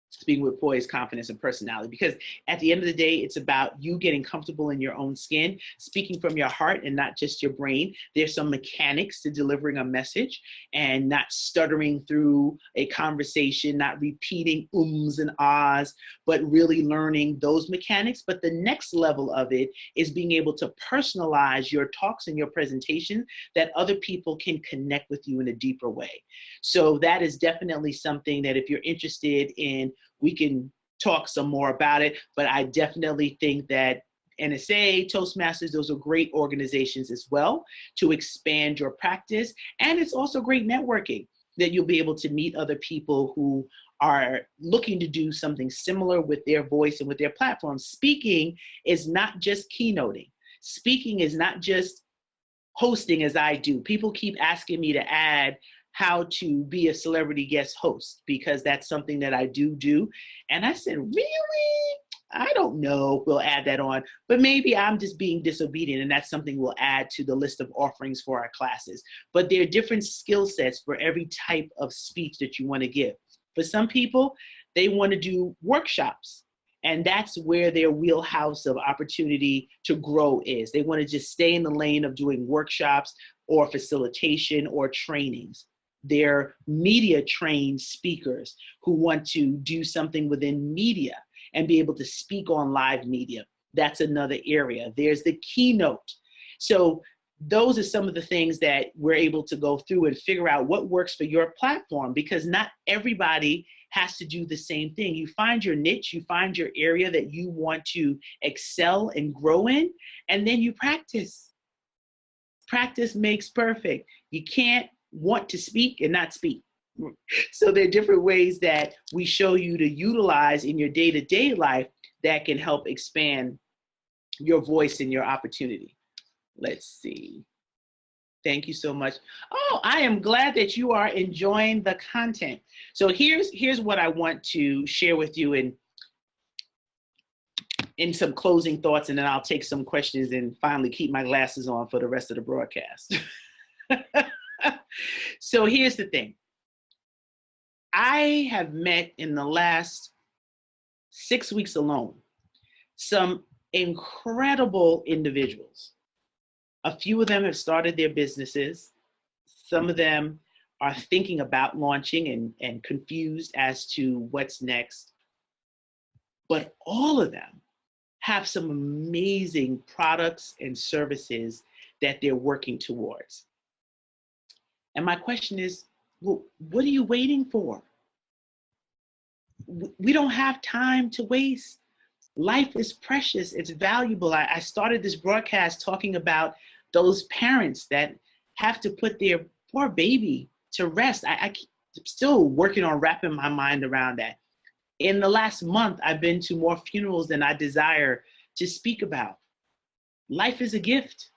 Speaking with poise, confidence, and personality, because at the end of the day, it's about you getting comfortable in your own skin, speaking from your heart and not just your brain. There's some mechanics to delivering a message and not stuttering through a conversation, not repeating ums and ahs, but really learning those mechanics. But the next level of it is being able to personalize your talks and your presentation that other people can connect with you in a deeper way. So that is definitely something that if you're interested in, we can talk some more about it, but I definitely think that NSA, Toastmasters, those are great organizations as well to expand your practice. And it's also great networking that you'll be able to meet other people who are looking to do something similar with their voice and with their platform. Speaking is not just keynoting. Speaking is not just hosting as I do. People keep asking me to add how to be a celebrity guest host, because that's something that I do. And I said, really? I don't know if we'll add that on, but maybe I'm just being disobedient, and that's something we'll add to the list of offerings for our classes. But there are different skill sets for every type of speech that you want to give. For some people, they want to do workshops And that's where their wheelhouse of opportunity to grow is. They want to just stay in the lane of doing workshops or facilitation or trainings. They're media trained speakers who want to do something within media and be able to speak on live media. That's another area. There's the keynote. So those are some of the things that we're able to go through and figure out what works for your platform, because not everybody has to do the same thing. You find your niche, you find your area that you want to excel and grow in, and then you practice. Practice makes perfect. You can't want to speak and not speak. So there are different ways that we show you to utilize in your day-to-day life that can help expand your voice and your opportunity. Let's see. Thank you so much. Oh, I am glad that you are enjoying the content. So here's what I want to share with you in some closing thoughts, and then I'll take some questions and finally keep my glasses on for the rest of the broadcast. So here's the thing. I have met in the last 6 weeks alone some incredible individuals. A few of them have started their businesses. Some of them are thinking about launching and confused as to what's next. But all of them have some amazing products and services that they're working towards. And my question is, well, what are you waiting for? We don't have time to waste. Life is precious, it's valuable. I started this broadcast talking about those parents that have to put their poor baby to rest. I'm still working on wrapping my mind around that. In the last month, I've been to more funerals than I desire to speak about. Life is a gift.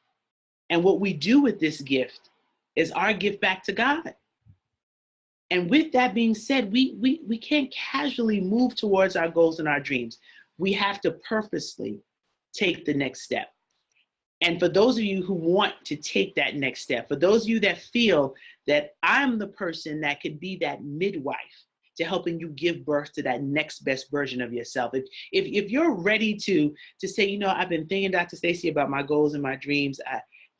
And what we do with this gift is our gift back to God. And with that being said, we can't casually move towards our goals and our dreams. We have to purposely take the next step. And for those of you who want to take that next step, for those of you that feel that I'm the person that could be that midwife to helping you give birth to that next best version of yourself, if you're ready to say, you know, I've been thinking, Dr. Stacy, about my goals and my dreams,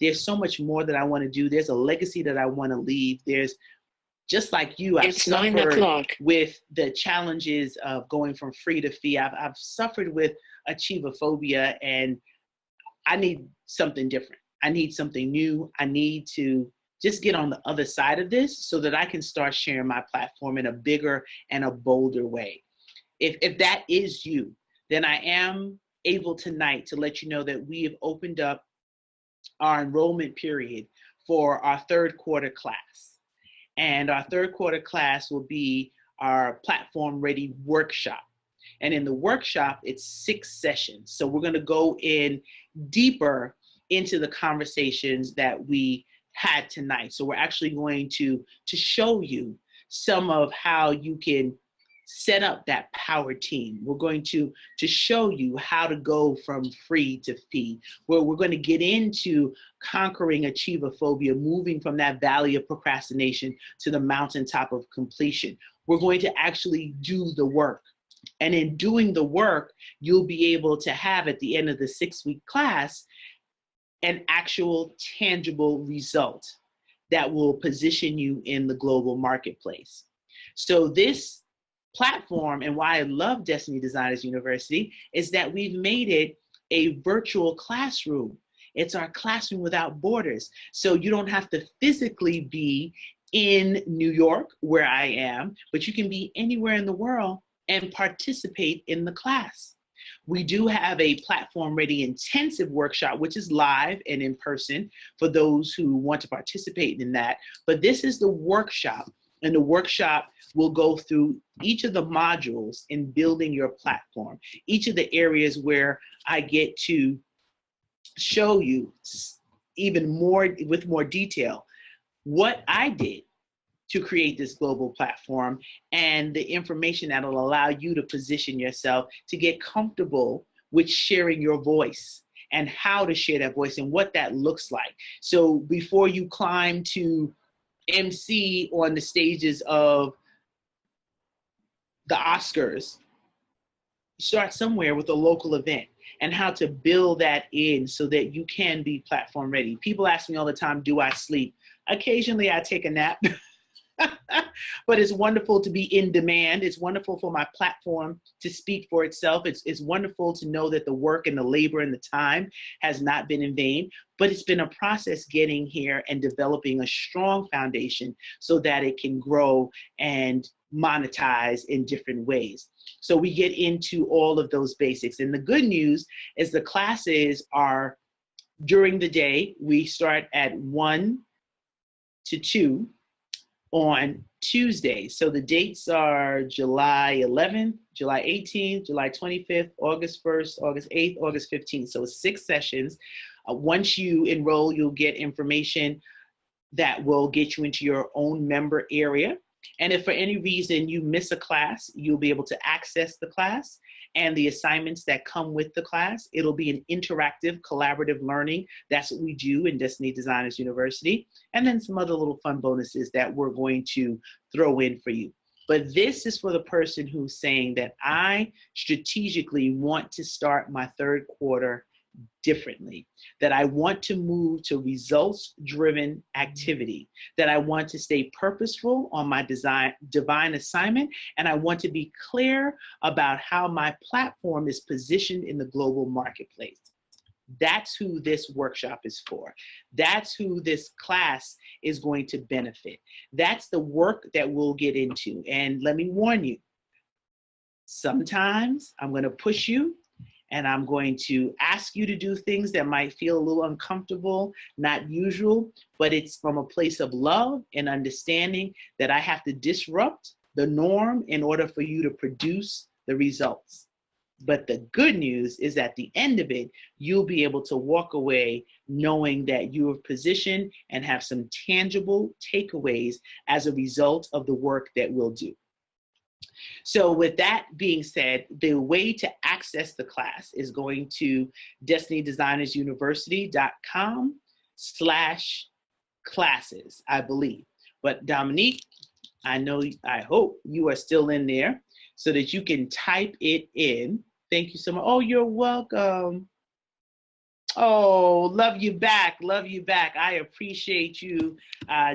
there's so much more that I want to do. There's a legacy that I want to leave. There's, just like you, I've suffered with the challenges of going from free to fee. I've suffered with Phobia, and I need something different. I need something new. I need to just get on the other side of this so that I can start sharing my platform in a bigger and a bolder way. If that is you, then I am able tonight to let you know that we have opened up our enrollment period for our third quarter class. And our third quarter class will be our Platform Ready workshop. And in the workshop, it's 6 sessions. So we're going to go in deeper into the conversations that we had tonight. So we're actually going to show you some of how you can set up that power team. We're going to show you how to go from free to fee, where we're going to get into conquering Phobia, moving from that valley of procrastination to the mountaintop of completion. We're going to actually do the work. And in doing the work, you'll be able to have at the end of the 6-week class an actual tangible result that will position you in the global marketplace. So this platform, and why I love Destiny Designers University, is that we've made it a virtual classroom. It's our classroom without borders. So you don't have to physically be in New York, where I am, but you can be anywhere in the world and participate in the class. We do have a Platform Ready intensive workshop, which is live and in person for those who want to participate in that. But this is the workshop, and the workshop will go through each of the modules in building your platform, each of the areas where I get to show you even more, with more detail, what I did to create this global platform and the information that will allow you to position yourself to get comfortable with sharing your voice and how to share that voice and what that looks like. So before you climb to MC on the stages of the Oscars, start somewhere with a local event and how to build that in so that you can be platform ready. People ask me all the time, do I sleep? Occasionally I take a nap. But it's wonderful to be in demand. It's wonderful for my platform to speak for itself. It's wonderful to know that the work and the labor and the time has not been in vain, but it's been a process getting here and developing a strong foundation so that it can grow and monetize in different ways. So we get into all of those basics. And the good news is the classes are during the day. We start at 1 to 2 on Tuesday. So the dates are July 11th, July 18th, July 25th, August 1st, August 8th, August 15th. So 6 sessions. Once you enroll, you'll get information that will get you into your own member area. And if for any reason you miss a class, you'll be able to access the class and the assignments that come with the class. It'll be an interactive, collaborative learning. That's what we do in Destiny Designers University. And then some other little fun bonuses that we're going to throw in for you. But this is for the person who's saying that I strategically want to start my 3rd quarter differently, that I want to move to results-driven activity, that I want to stay purposeful on my divine assignment, and I want to be clear about how my platform is positioned in the global marketplace. That's who this workshop is for. That's who this class is going to benefit. That's the work that we'll get into. And let me warn you, sometimes I'm going to push you, and I'm going to ask you to do things that might feel a little uncomfortable, not usual, but it's from a place of love and understanding that I have to disrupt the norm in order for you to produce the results. But the good news is at the end of it, you'll be able to walk away knowing that you are positioned and have some tangible takeaways as a result of the work that we'll do. So with that being said, the way to access the class is going to destinydesignersuniversity.com/classes, I believe. But Dominique, I hope you are still in there so that you can type it in. Thank you so much. Oh, you're welcome. Oh, love you back. Love you back. I appreciate you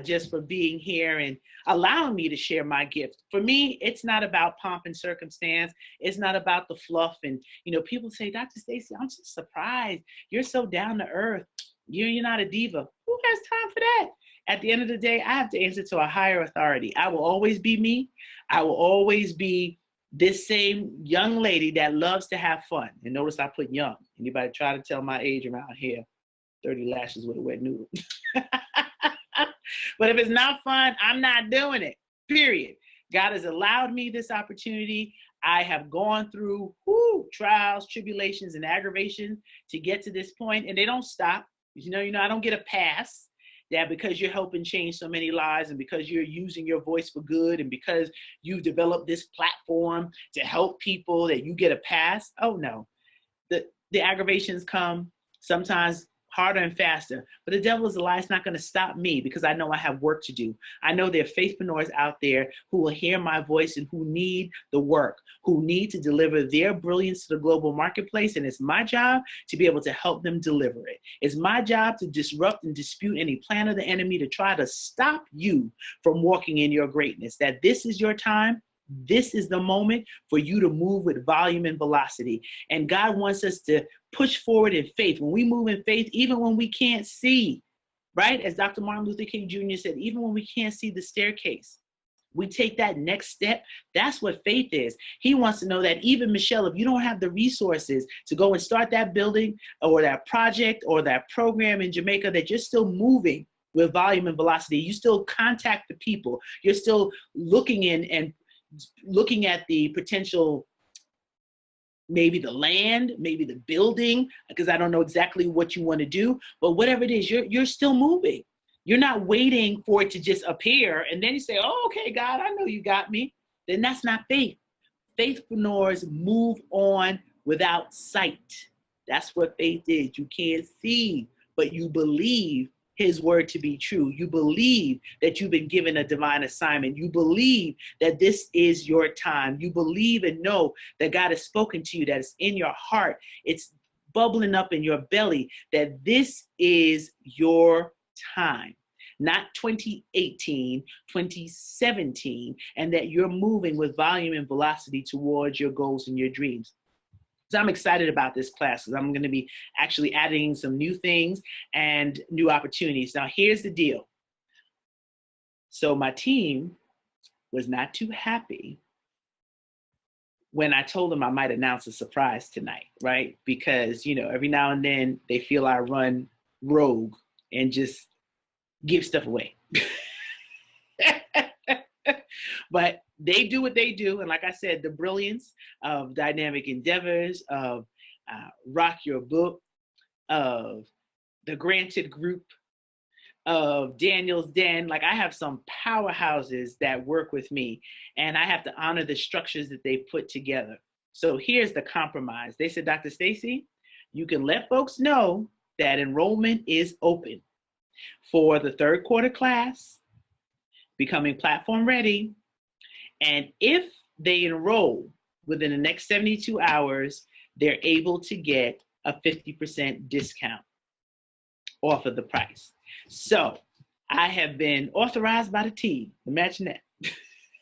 just for being here and allowing me to share my gift. For me, it's not about pomp and circumstance. It's not about the fluff. And, you know, people say, Dr. Stacy, I'm just surprised. You're so down to earth. You're not a diva. Who has time for that? At the end of the day, I have to answer to a higher authority. I will always be me. I will always be this same young lady that loves to have fun. And notice I put young. Anybody try to tell my age around here, 30 lashes with a wet noodle. But if it's not fun, I'm not doing it, period. God has allowed me this opportunity. I have gone through trials, tribulations, and aggravations to get to this point, and they don't stop. You know, I don't get a pass. That because you're helping change so many lives and because you're using your voice for good and because you've developed this platform to help people that you get a pass. Oh no, the aggravations come sometimes harder and faster, but the devil is a lie. It's not going to stop me because I know I have work to do. I know there are faithpreneurs out there who will hear my voice and who need the work, who need to deliver their brilliance to the global marketplace. And it's my job to be able to help them deliver it. It's my job to disrupt and dispute any plan of the enemy to try to stop you from walking in your greatness. That this is your time. This is the moment for you to move with volume and velocity. And God wants us to push forward in faith. When we move in faith, even when we can't see, right? As Dr. Martin Luther King Jr. said, even when we can't see the staircase, we take that next step. That's what faith is. He wants to know that even Michelle, if you don't have the resources to go and start that building or that project or that program in Jamaica, that you're still moving with volume and velocity. You still contact the people. You're still looking in and looking at the potential, maybe the land, maybe the building, because I don't know exactly what you want to do, but whatever it is, you're still moving. You're not waiting for it to just appear and then you say, oh, okay, God, I know you got me. Then that's not faith. Faithpreneurs move on without sight. That's what faith is. You can't see, but you believe his word to be true. You believe that you've been given a divine assignment. You believe that this is your time. You believe and know that God has spoken to you, that it's in your heart. It's bubbling up in your belly, that this is your time. Not 2018, 2017, and that you're moving with volume and velocity towards your goals and your dreams. So I'm excited about this class because I'm going to be actually adding some new things and new opportunities. Now, here's the deal. So my team was not too happy when I told them I might announce a surprise tonight, right? Because, you know, every now and then they feel I run rogue and just give stuff away. But they do what they do. And like I said, the brilliance of Dynamic Endeavors, of Rock Your Book, of the Granted Group, of Daniel's Den. Like, I have some powerhouses that work with me, and I have to honor the structures that they put together. So here's the compromise. They said, Dr. Stacy, you can let folks know that enrollment is open for the third quarter class, Becoming Platform Ready. And if they enroll within the next 72 hours, they're able to get a 50% discount off of the price. So I have been authorized by the team, imagine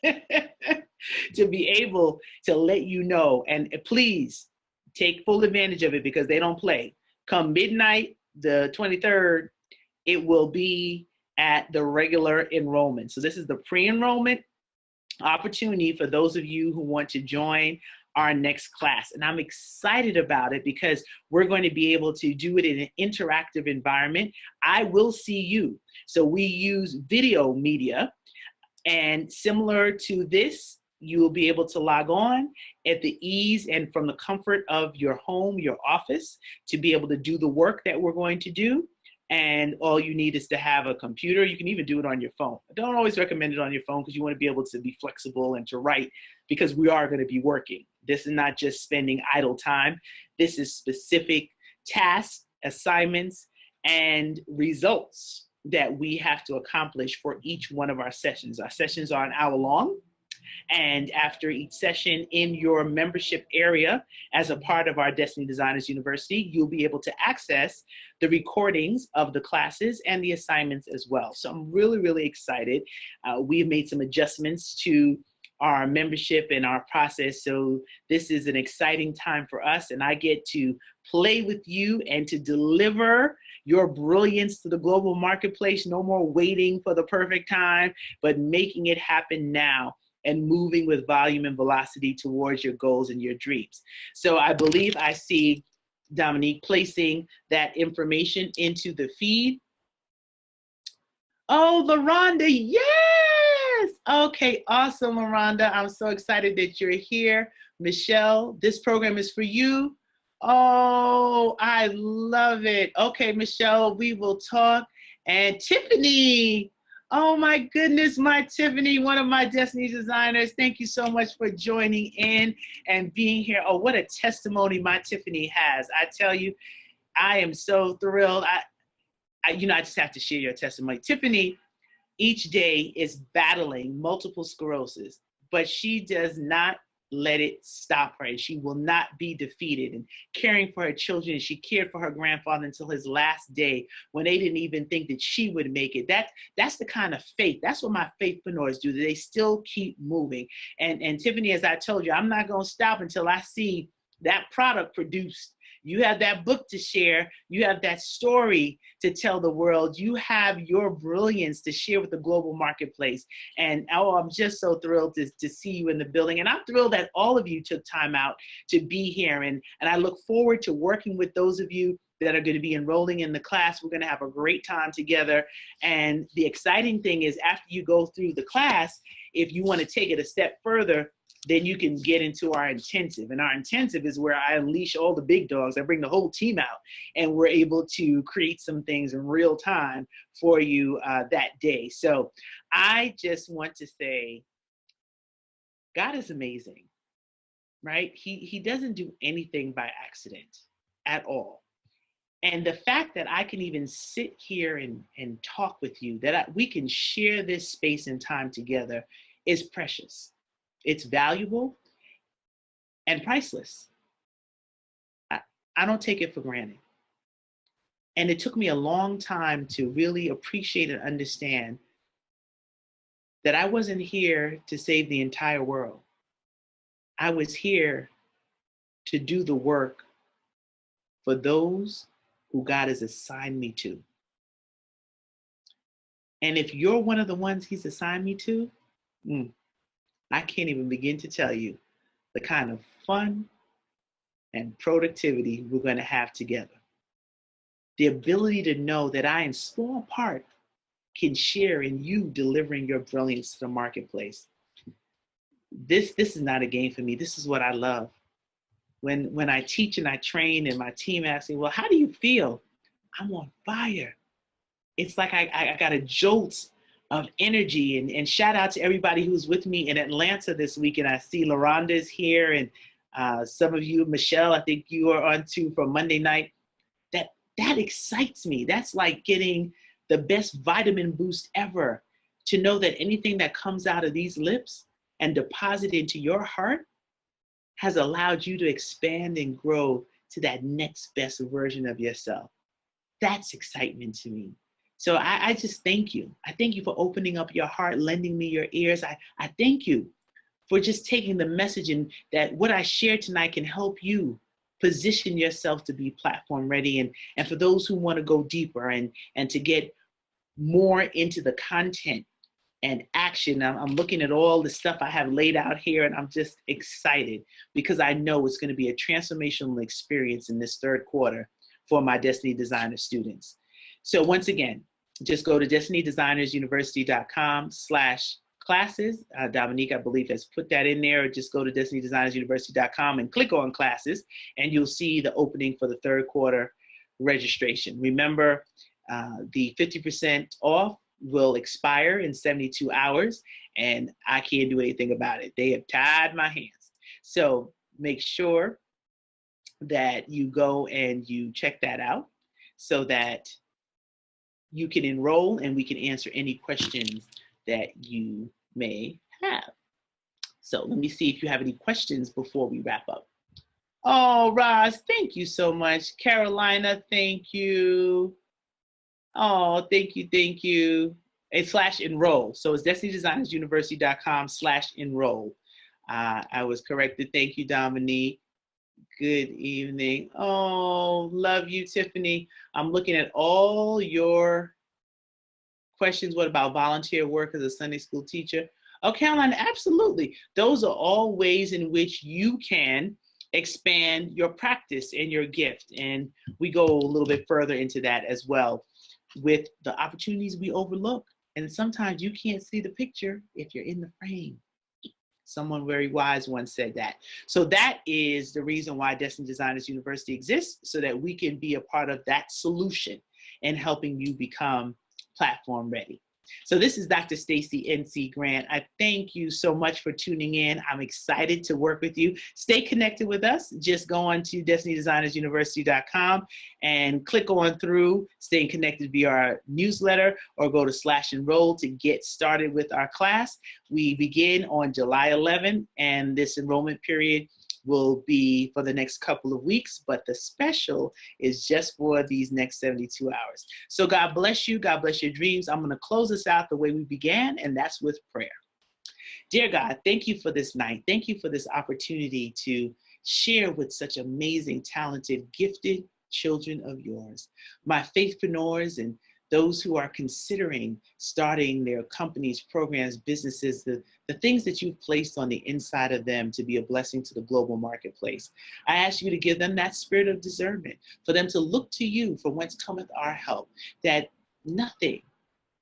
that, to be able to let you know. And please take full advantage of it because they don't play. Come midnight, the 23rd, it will be at the regular enrollment. So this is the pre-enrollment opportunity for those of you who want to join our next class. And I'm excited about it because we're going to be able to do it in an interactive environment. I will see you. So we use video media, and similar to this, you will be able to log on at the ease and from the comfort of your home, your office, to be able to do the work that we're going to do. And all you need is to have a computer. You can even do it on your phone. I don't always recommend it on your phone because you want to be able to be flexible and to write, because we are going to be working. This is not just spending idle time. This is specific tasks, assignments, and results that we have to accomplish for each one of our sessions. Our sessions are an hour long. And after each session in your membership area, as a part of our Destiny Designers University, you'll be able to access the recordings of the classes and the assignments as well. So I'm really, really excited. We've made some adjustments to our membership and our process. So this is an exciting time for us, and I get to play with you and to deliver your brilliance to the global marketplace. No more waiting for the perfect time, but making it happen now and moving with volume and velocity towards your goals and your dreams. So I believe I see Dominique placing that information into the feed. Oh, LaRonda, yes! Okay, awesome, LaRonda. I'm so excited that you're here. Michelle, this program is for you. Oh, I love it. Okay, Michelle, we will talk. And Tiffany, oh my goodness, my Tiffany, one of my Destiny Designers. Thank you so much for joining in and being here. Oh, what a testimony my Tiffany has. I tell you, I am so thrilled. I just have to share your testimony. Tiffany, each day is battling multiple sclerosis, but she does not let it stop her, and she will not be defeated, and caring for her children. She cared for her grandfather until his last day when they didn't even think that she would make it. That's the kind of faith. That's what my faithpreneurs do. They still keep moving. And Tiffany, as I told you, I'm not going to stop until I see that product produced. You have that book to share. You have that story to tell the world. You have your brilliance to share with the global marketplace. And oh, I'm just so thrilled to see you in the building. And I'm thrilled that all of you took time out to be here. And I look forward to working with those of you that are going to be enrolling in the class. We're going to have a great time together. And the exciting thing is, after you go through the class, if you want to take it a step further, then you can get into our intensive. And our intensive is where I unleash all the big dogs. I bring the whole team out, and we're able to create some things in real time for you that day. So I just want to say, God is amazing, right? He doesn't do anything by accident at all. And the fact that I can even sit here and talk with you, that we can share this space and time together is precious. It's valuable and priceless. I, I don't take it for granted. And it took me a long time to really appreciate and understand that I wasn't here to save the entire world. I was here to do the work for those who God has assigned me to. And if you're one of the ones He's assigned me to, I can't even begin to tell you the kind of fun and productivity we're going to have together. The ability to know that I, in small part, can share in you delivering your brilliance to the marketplace. This is not a game for me. This is what I love. When I teach and I train and my team asks me, well, how do you feel? I'm on fire. It's like I got a jolt of energy, and shout out to everybody who's with me in Atlanta this week. And I see LaRonda's here, and some of you, Michelle, I think you are on too from Monday night. That excites me. That's like getting the best vitamin boost ever, to know that anything that comes out of these lips and deposit into your heart has allowed you to expand and grow to that next best version of yourself. That's excitement to me. So I just thank you. I thank you for opening up your heart, lending me your ears. I thank you for just taking the message, and that what I shared tonight can help you position yourself to be platform ready. And for those who want to go deeper and to get more into the content and action, I'm looking at all the stuff I have laid out here, and I'm just excited because I know it's going to be a transformational experience in this third quarter for my Destiny Designer students. So once again, just go to destinydesignersuniversity.com/classes. Dominique, I believe, has put that in there. Or just go to destinydesignersuniversity.com and click on classes, and you'll see the opening for the third quarter registration. Remember, the 50% off will expire in 72 hours, and I can't do anything about it. They have tied my hands. So make sure that you go and you check that out so that you can enroll and we can answer any questions that you may have. So let me see if you have any questions before we wrap up. Oh, Roz, thank you so much. Carolina, thank you. Oh, thank you, thank you. It's /enroll. So it's destinydesignersuniversity.com/enroll. I was corrected. Thank you, Dominique. Good evening. Oh, love you, Tiffany. I'm looking at all your questions. What about volunteer work as a Sunday school teacher? Oh, Caroline, absolutely. Those are all ways in which you can expand your practice and your gift. And we go a little bit further into that as well with the opportunities we overlook. And sometimes you can't see the picture if you're in the frame. Someone very wise once said that. So that is the reason why Destiny Designers University exists, so that we can be a part of that solution and helping you become platform ready. So this is Dr. Stacy NC Grant. I thank you so much for tuning in. I'm excited to work with you. Stay connected with us. Just go on to destinydesignersuniversity.com and click on through Staying Connected via our newsletter, or go to /enroll to get started with our class. We begin on July 11th, and this enrollment period will be for the next couple of weeks, but the special is just for these next 72 hours. So God bless you. God bless your dreams. I'm going to close this out the way we began, and that's with prayer. Dear God, thank you for this night. Thank you for this opportunity to share with such amazing, talented, gifted children of yours, my faithpreneurs and those who are considering starting their companies, programs, businesses, the things that you've placed on the inside of them to be a blessing to the global marketplace. I ask you to give them that spirit of discernment, for them to look to you for whence cometh our help, that nothing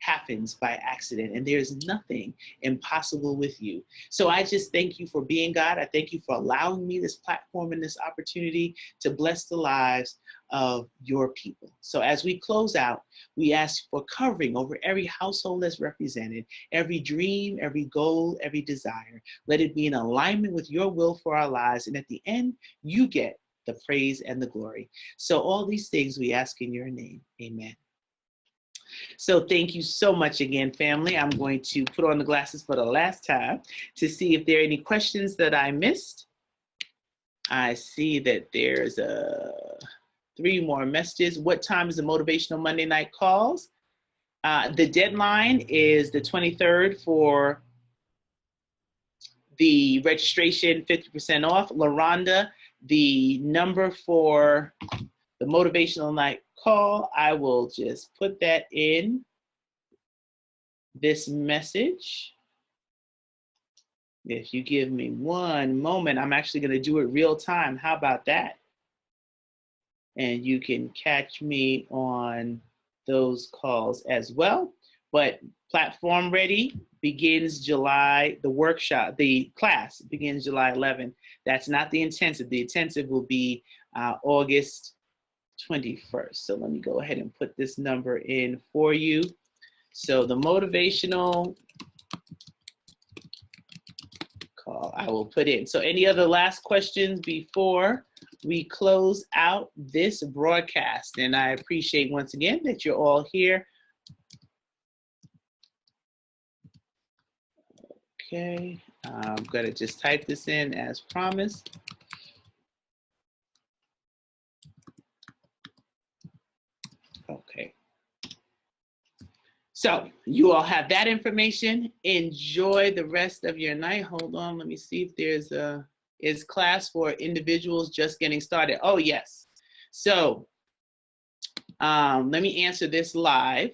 happens by accident, and there's nothing impossible with you. So I just thank you for being God. I thank you for allowing me this platform and this opportunity to bless the lives of your people. So as we close out, we ask for covering over every household that's represented, every dream, every goal, every desire. Let it be in alignment with your will for our lives, and at the end, you get the praise and the glory. So all these things we ask in your name. Amen. So thank you so much again, family. I'm going to put on the glasses for the last time to see if there are any questions that I missed. I see that there's 3 more messages. What time is the Motivational Monday Night Calls? The deadline is the 23rd for the registration, 50% off. LaRonda, the number for the Motivational Night Call, I will just put that in this message. If you give me one moment, I'm actually going to do it real time. How about that? And you can catch me on those calls as well. But Platform Ready begins July, the workshop, the class begins July 11th. That's not the intensive. The intensive will be August 21st. So let me go ahead and put this number in for you. So the motivational call I will put in. So any other last questions before we close out this broadcast? And I appreciate once again that you're all here. Okay, I'm gonna just type this in as promised. Okay. So you all have that information. Enjoy the rest of your night. Hold on, let me see if there's is class for individuals just getting started. Oh yes. So let me answer this live.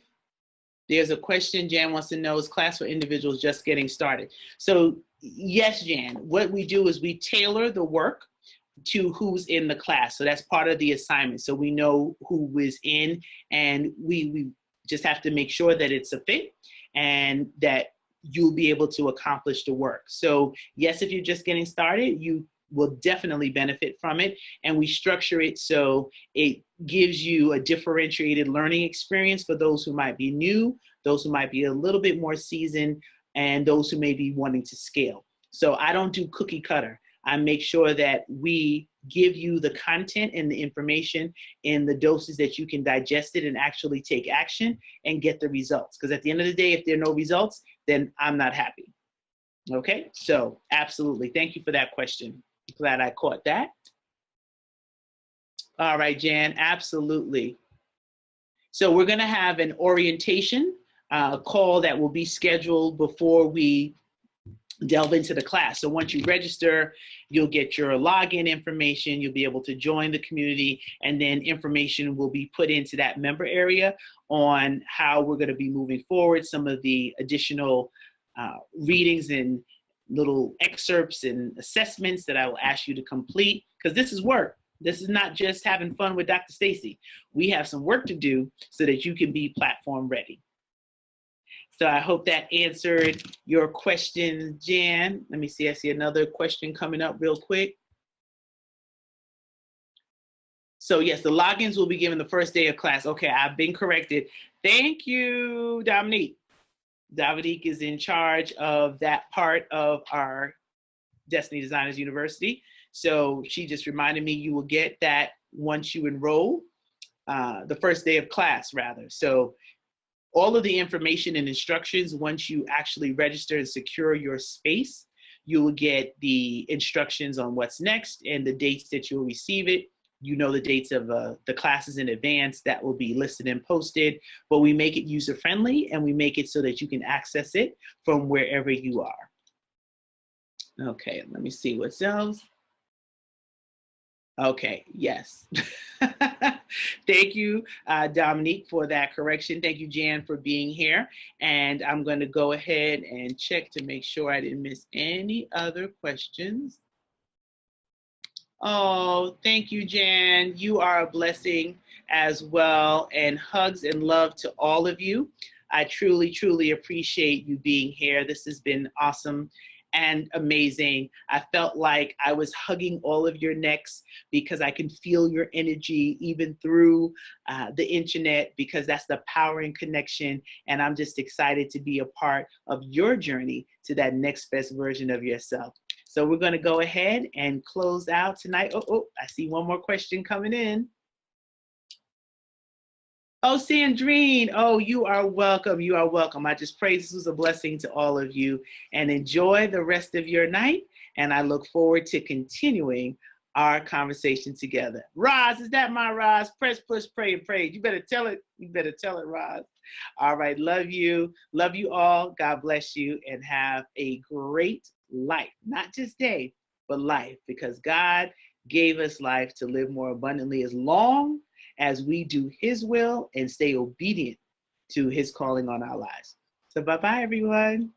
There's a question Jan wants to know, is class for individuals just getting started? So yes, Jan, what we do is we tailor the work to who's in the class. So that's part of the assignment. So we know who is in, and we just have to make sure that it's a fit and that you'll be able to accomplish the work. So yes, if you're just getting started, you will definitely benefit from it. And we structure it so it gives you a differentiated learning experience for those who might be new, those who might be a little bit more seasoned, and those who may be wanting to scale. So I don't do cookie cutter. I make sure that we give you the content and the information in the doses that you can digest it and actually take action and get the results. Because at the end of the day, if there are no results, then I'm not happy. Okay, so absolutely. Thank you for that question. Glad I caught that. All right, Jan, absolutely. So we're gonna have an orientation call that will be scheduled before we delve into the class. So once you register, you'll get your login information, you'll be able to join the community, and then information will be put into that member area on how we're going to be moving forward, some of the additional readings and little excerpts and assessments that I will ask you to complete, because this is work. This is not just having fun with Dr. Stacy. We have some work to do so that you can be platform ready. So I hope that answered your question, Jan. Let me see, I see another question coming up real quick. So yes, the logins will be given the first day of class. Okay, I've been corrected. Thank you, Dominique. Dominique is in charge of that part of our Destiny Designers University. So she just reminded me you will get that once you enroll, the first day of class rather. So all of the information and instructions, once you actually register and secure your space, you will get the instructions on what's next and the dates that you'll receive it. You know the dates of the classes in advance that will be listed and posted, but we make it user-friendly and we make it so that you can access it from wherever you are. Okay, let me see what's else. Okay, yes. Thank you, Dominique, for that correction. Thank you, Jan, for being here. And I'm going to go ahead and check to make sure I didn't miss any other questions. Oh, thank you, Jan. You are a blessing as well. And hugs and love to all of you. I truly, truly appreciate you being here. This has been awesome and amazing. I felt like I was hugging all of your necks because I can feel your energy even through the internet, because that's the power and connection. And I'm just excited to be a part of your journey to that next best version of yourself. So we're going to go ahead and close out tonight. Oh, I see one more question coming in. Oh, Sandrine, oh, you are welcome. You are welcome. I just pray this was a blessing to all of you, and enjoy the rest of your night. And I look forward to continuing our conversation together. Roz, is that my Roz? Press, push, pray, and pray. You better tell it. You better tell it, Roz. All right. Love you. Love you all. God bless you, and have a great life. Not just day, but life, because God gave us life to live more abundantly as long as we do his will and stay obedient to his calling on our lives. So bye-bye, everyone.